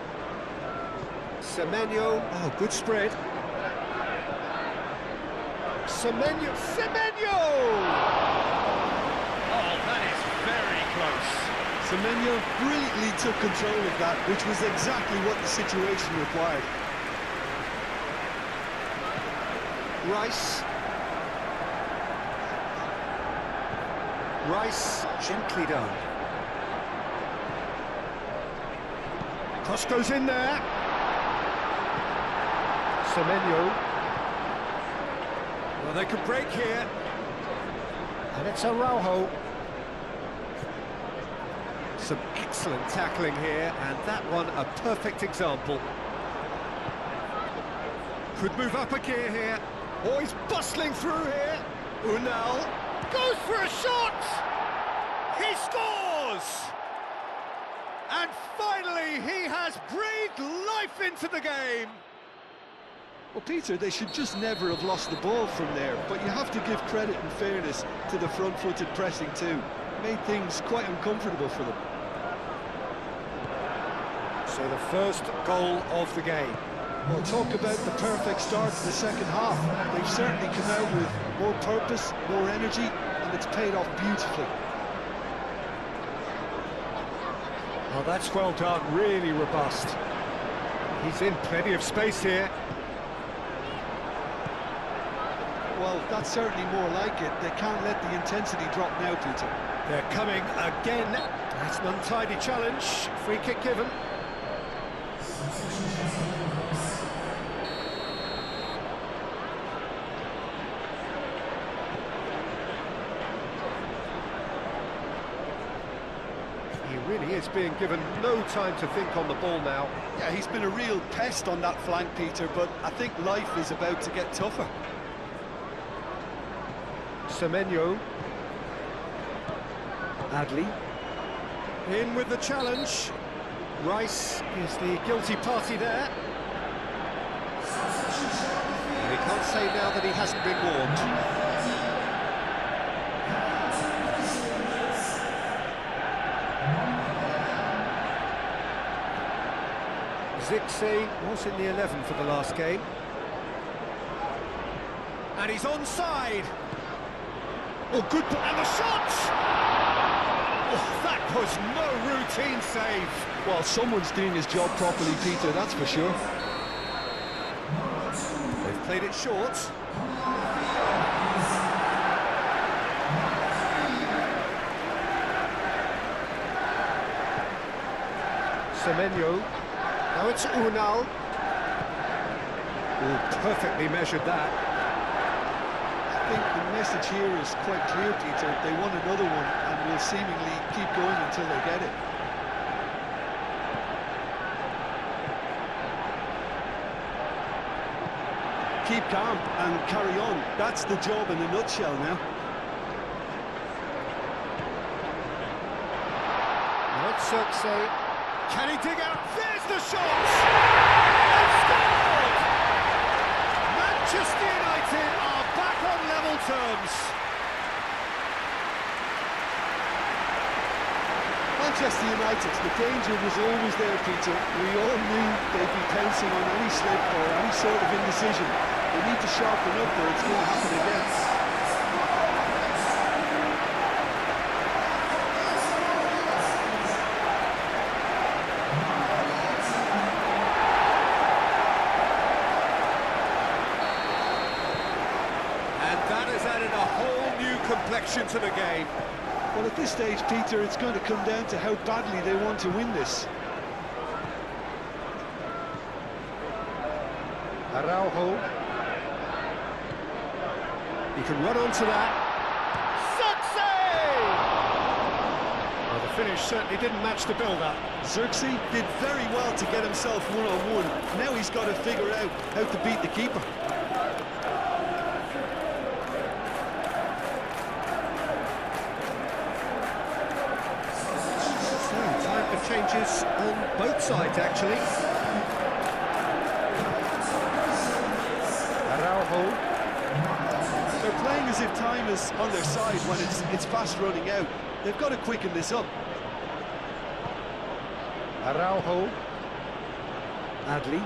Speaker 1: Semenyo. Oh, good spread. Semenyo. Semenyo! Oh, that is very close.
Speaker 4: Semenyo brilliantly took control of that, which was exactly what the situation required.
Speaker 1: Rice. Rice, gently done. Cross goes in there. Semenyo. Well, they could break here. And it's Araujo. Some excellent tackling here, and that one a perfect example. Could move up a gear here. Oh, he's bustling through here. Unal goes for a shot! He scores! And finally, he has breathed life into the game.
Speaker 4: Well, Peter, they should just never have lost the ball from there, but you have to give credit and fairness to the front-footed pressing too. Made things quite uncomfortable for them.
Speaker 1: So the first goal of the game.
Speaker 2: Well, talk about the perfect start to the second half. They've certainly come out with more purpose, more energy, and it's paid off beautifully.
Speaker 1: Well, that's well done, really robust. He's in plenty of space here.
Speaker 2: Well, that's certainly more like it. They can't let the intensity drop now, Peter.
Speaker 1: They're coming again. That's an untidy challenge. Free kick given. He really is being given no time to think on the ball now.
Speaker 4: Yeah, he's been a real pest on that flank, Peter, but I think life is about to get tougher.
Speaker 1: Semenyo. Adley. In with the challenge. Rice is the guilty party there. And he can't say now that he hasn't been warned. Zixi was in the 11 for the last game. And he's onside. Oh, good, and the shot! Oh, that was no routine save.
Speaker 2: Well, someone's doing his job properly, Peter, that's for sure.
Speaker 1: They've played it short. Semenyo. Now it's Unal. Oh, perfectly measured that.
Speaker 2: I think the message here is quite clear, Peter. They want another one and will seemingly keep going until they get it.
Speaker 4: Keep calm and carry on. That's the job in a nutshell now.
Speaker 1: Now it's Xerxes. Can he dig out? There's the shot! They've scored! Manchester United are back on level terms.
Speaker 2: Manchester United, the danger was always there, Peter. We all knew they'd be pouncing on any slip or any sort of indecision. They need to sharpen up or it's going to happen again.
Speaker 1: And that has added a whole new complexion to the game.
Speaker 2: Well, at this stage, Peter, it's going to come down to how badly they want to win this.
Speaker 1: Araujo. He can run onto that. Zirkzee! Well, the finish certainly didn't match the build-up.
Speaker 2: Zirkzee did very well to get himself one-on-one. Now he's got to figure out how to beat the keeper.
Speaker 1: Changes on both sides, actually. Araujo.
Speaker 2: They're playing as if time is on their side when it's fast running out. They've got to quicken this up.
Speaker 1: Araujo. Adli.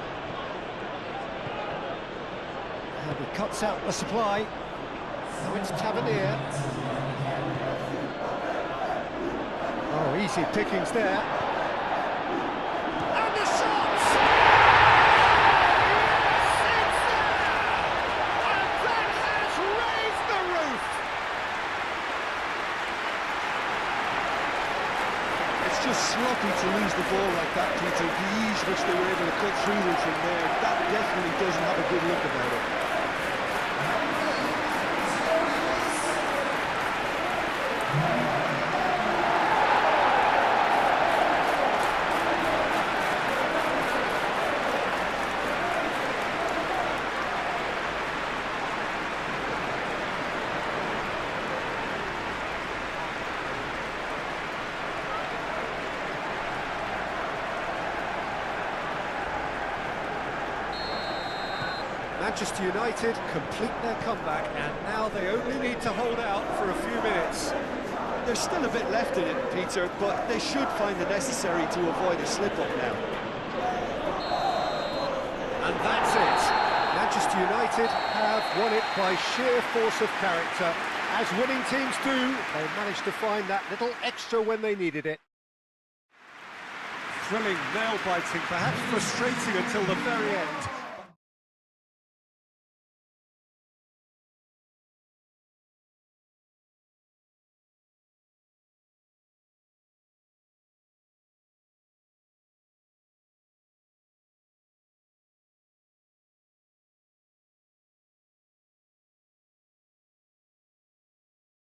Speaker 1: And he cuts out the supply. Now it's Tavernier. Oh, easy pickings there. And the shot! Yes, it's there! And that has raised the roof!
Speaker 2: It's just sloppy to lose the ball like that, Peter. The ease which they were able to cut through them from there, that definitely doesn't have a good look about it.
Speaker 1: Manchester United complete their comeback, and now they only need to hold out for a few minutes.
Speaker 2: There's still a bit left in it, Peter, but they should find the necessary to avoid a slip-up now.
Speaker 1: And that's it. Manchester United have won it by sheer force of character. As winning teams do, they managed to find that little extra when they needed it. Thrilling, nail-biting, perhaps frustrating until the very end.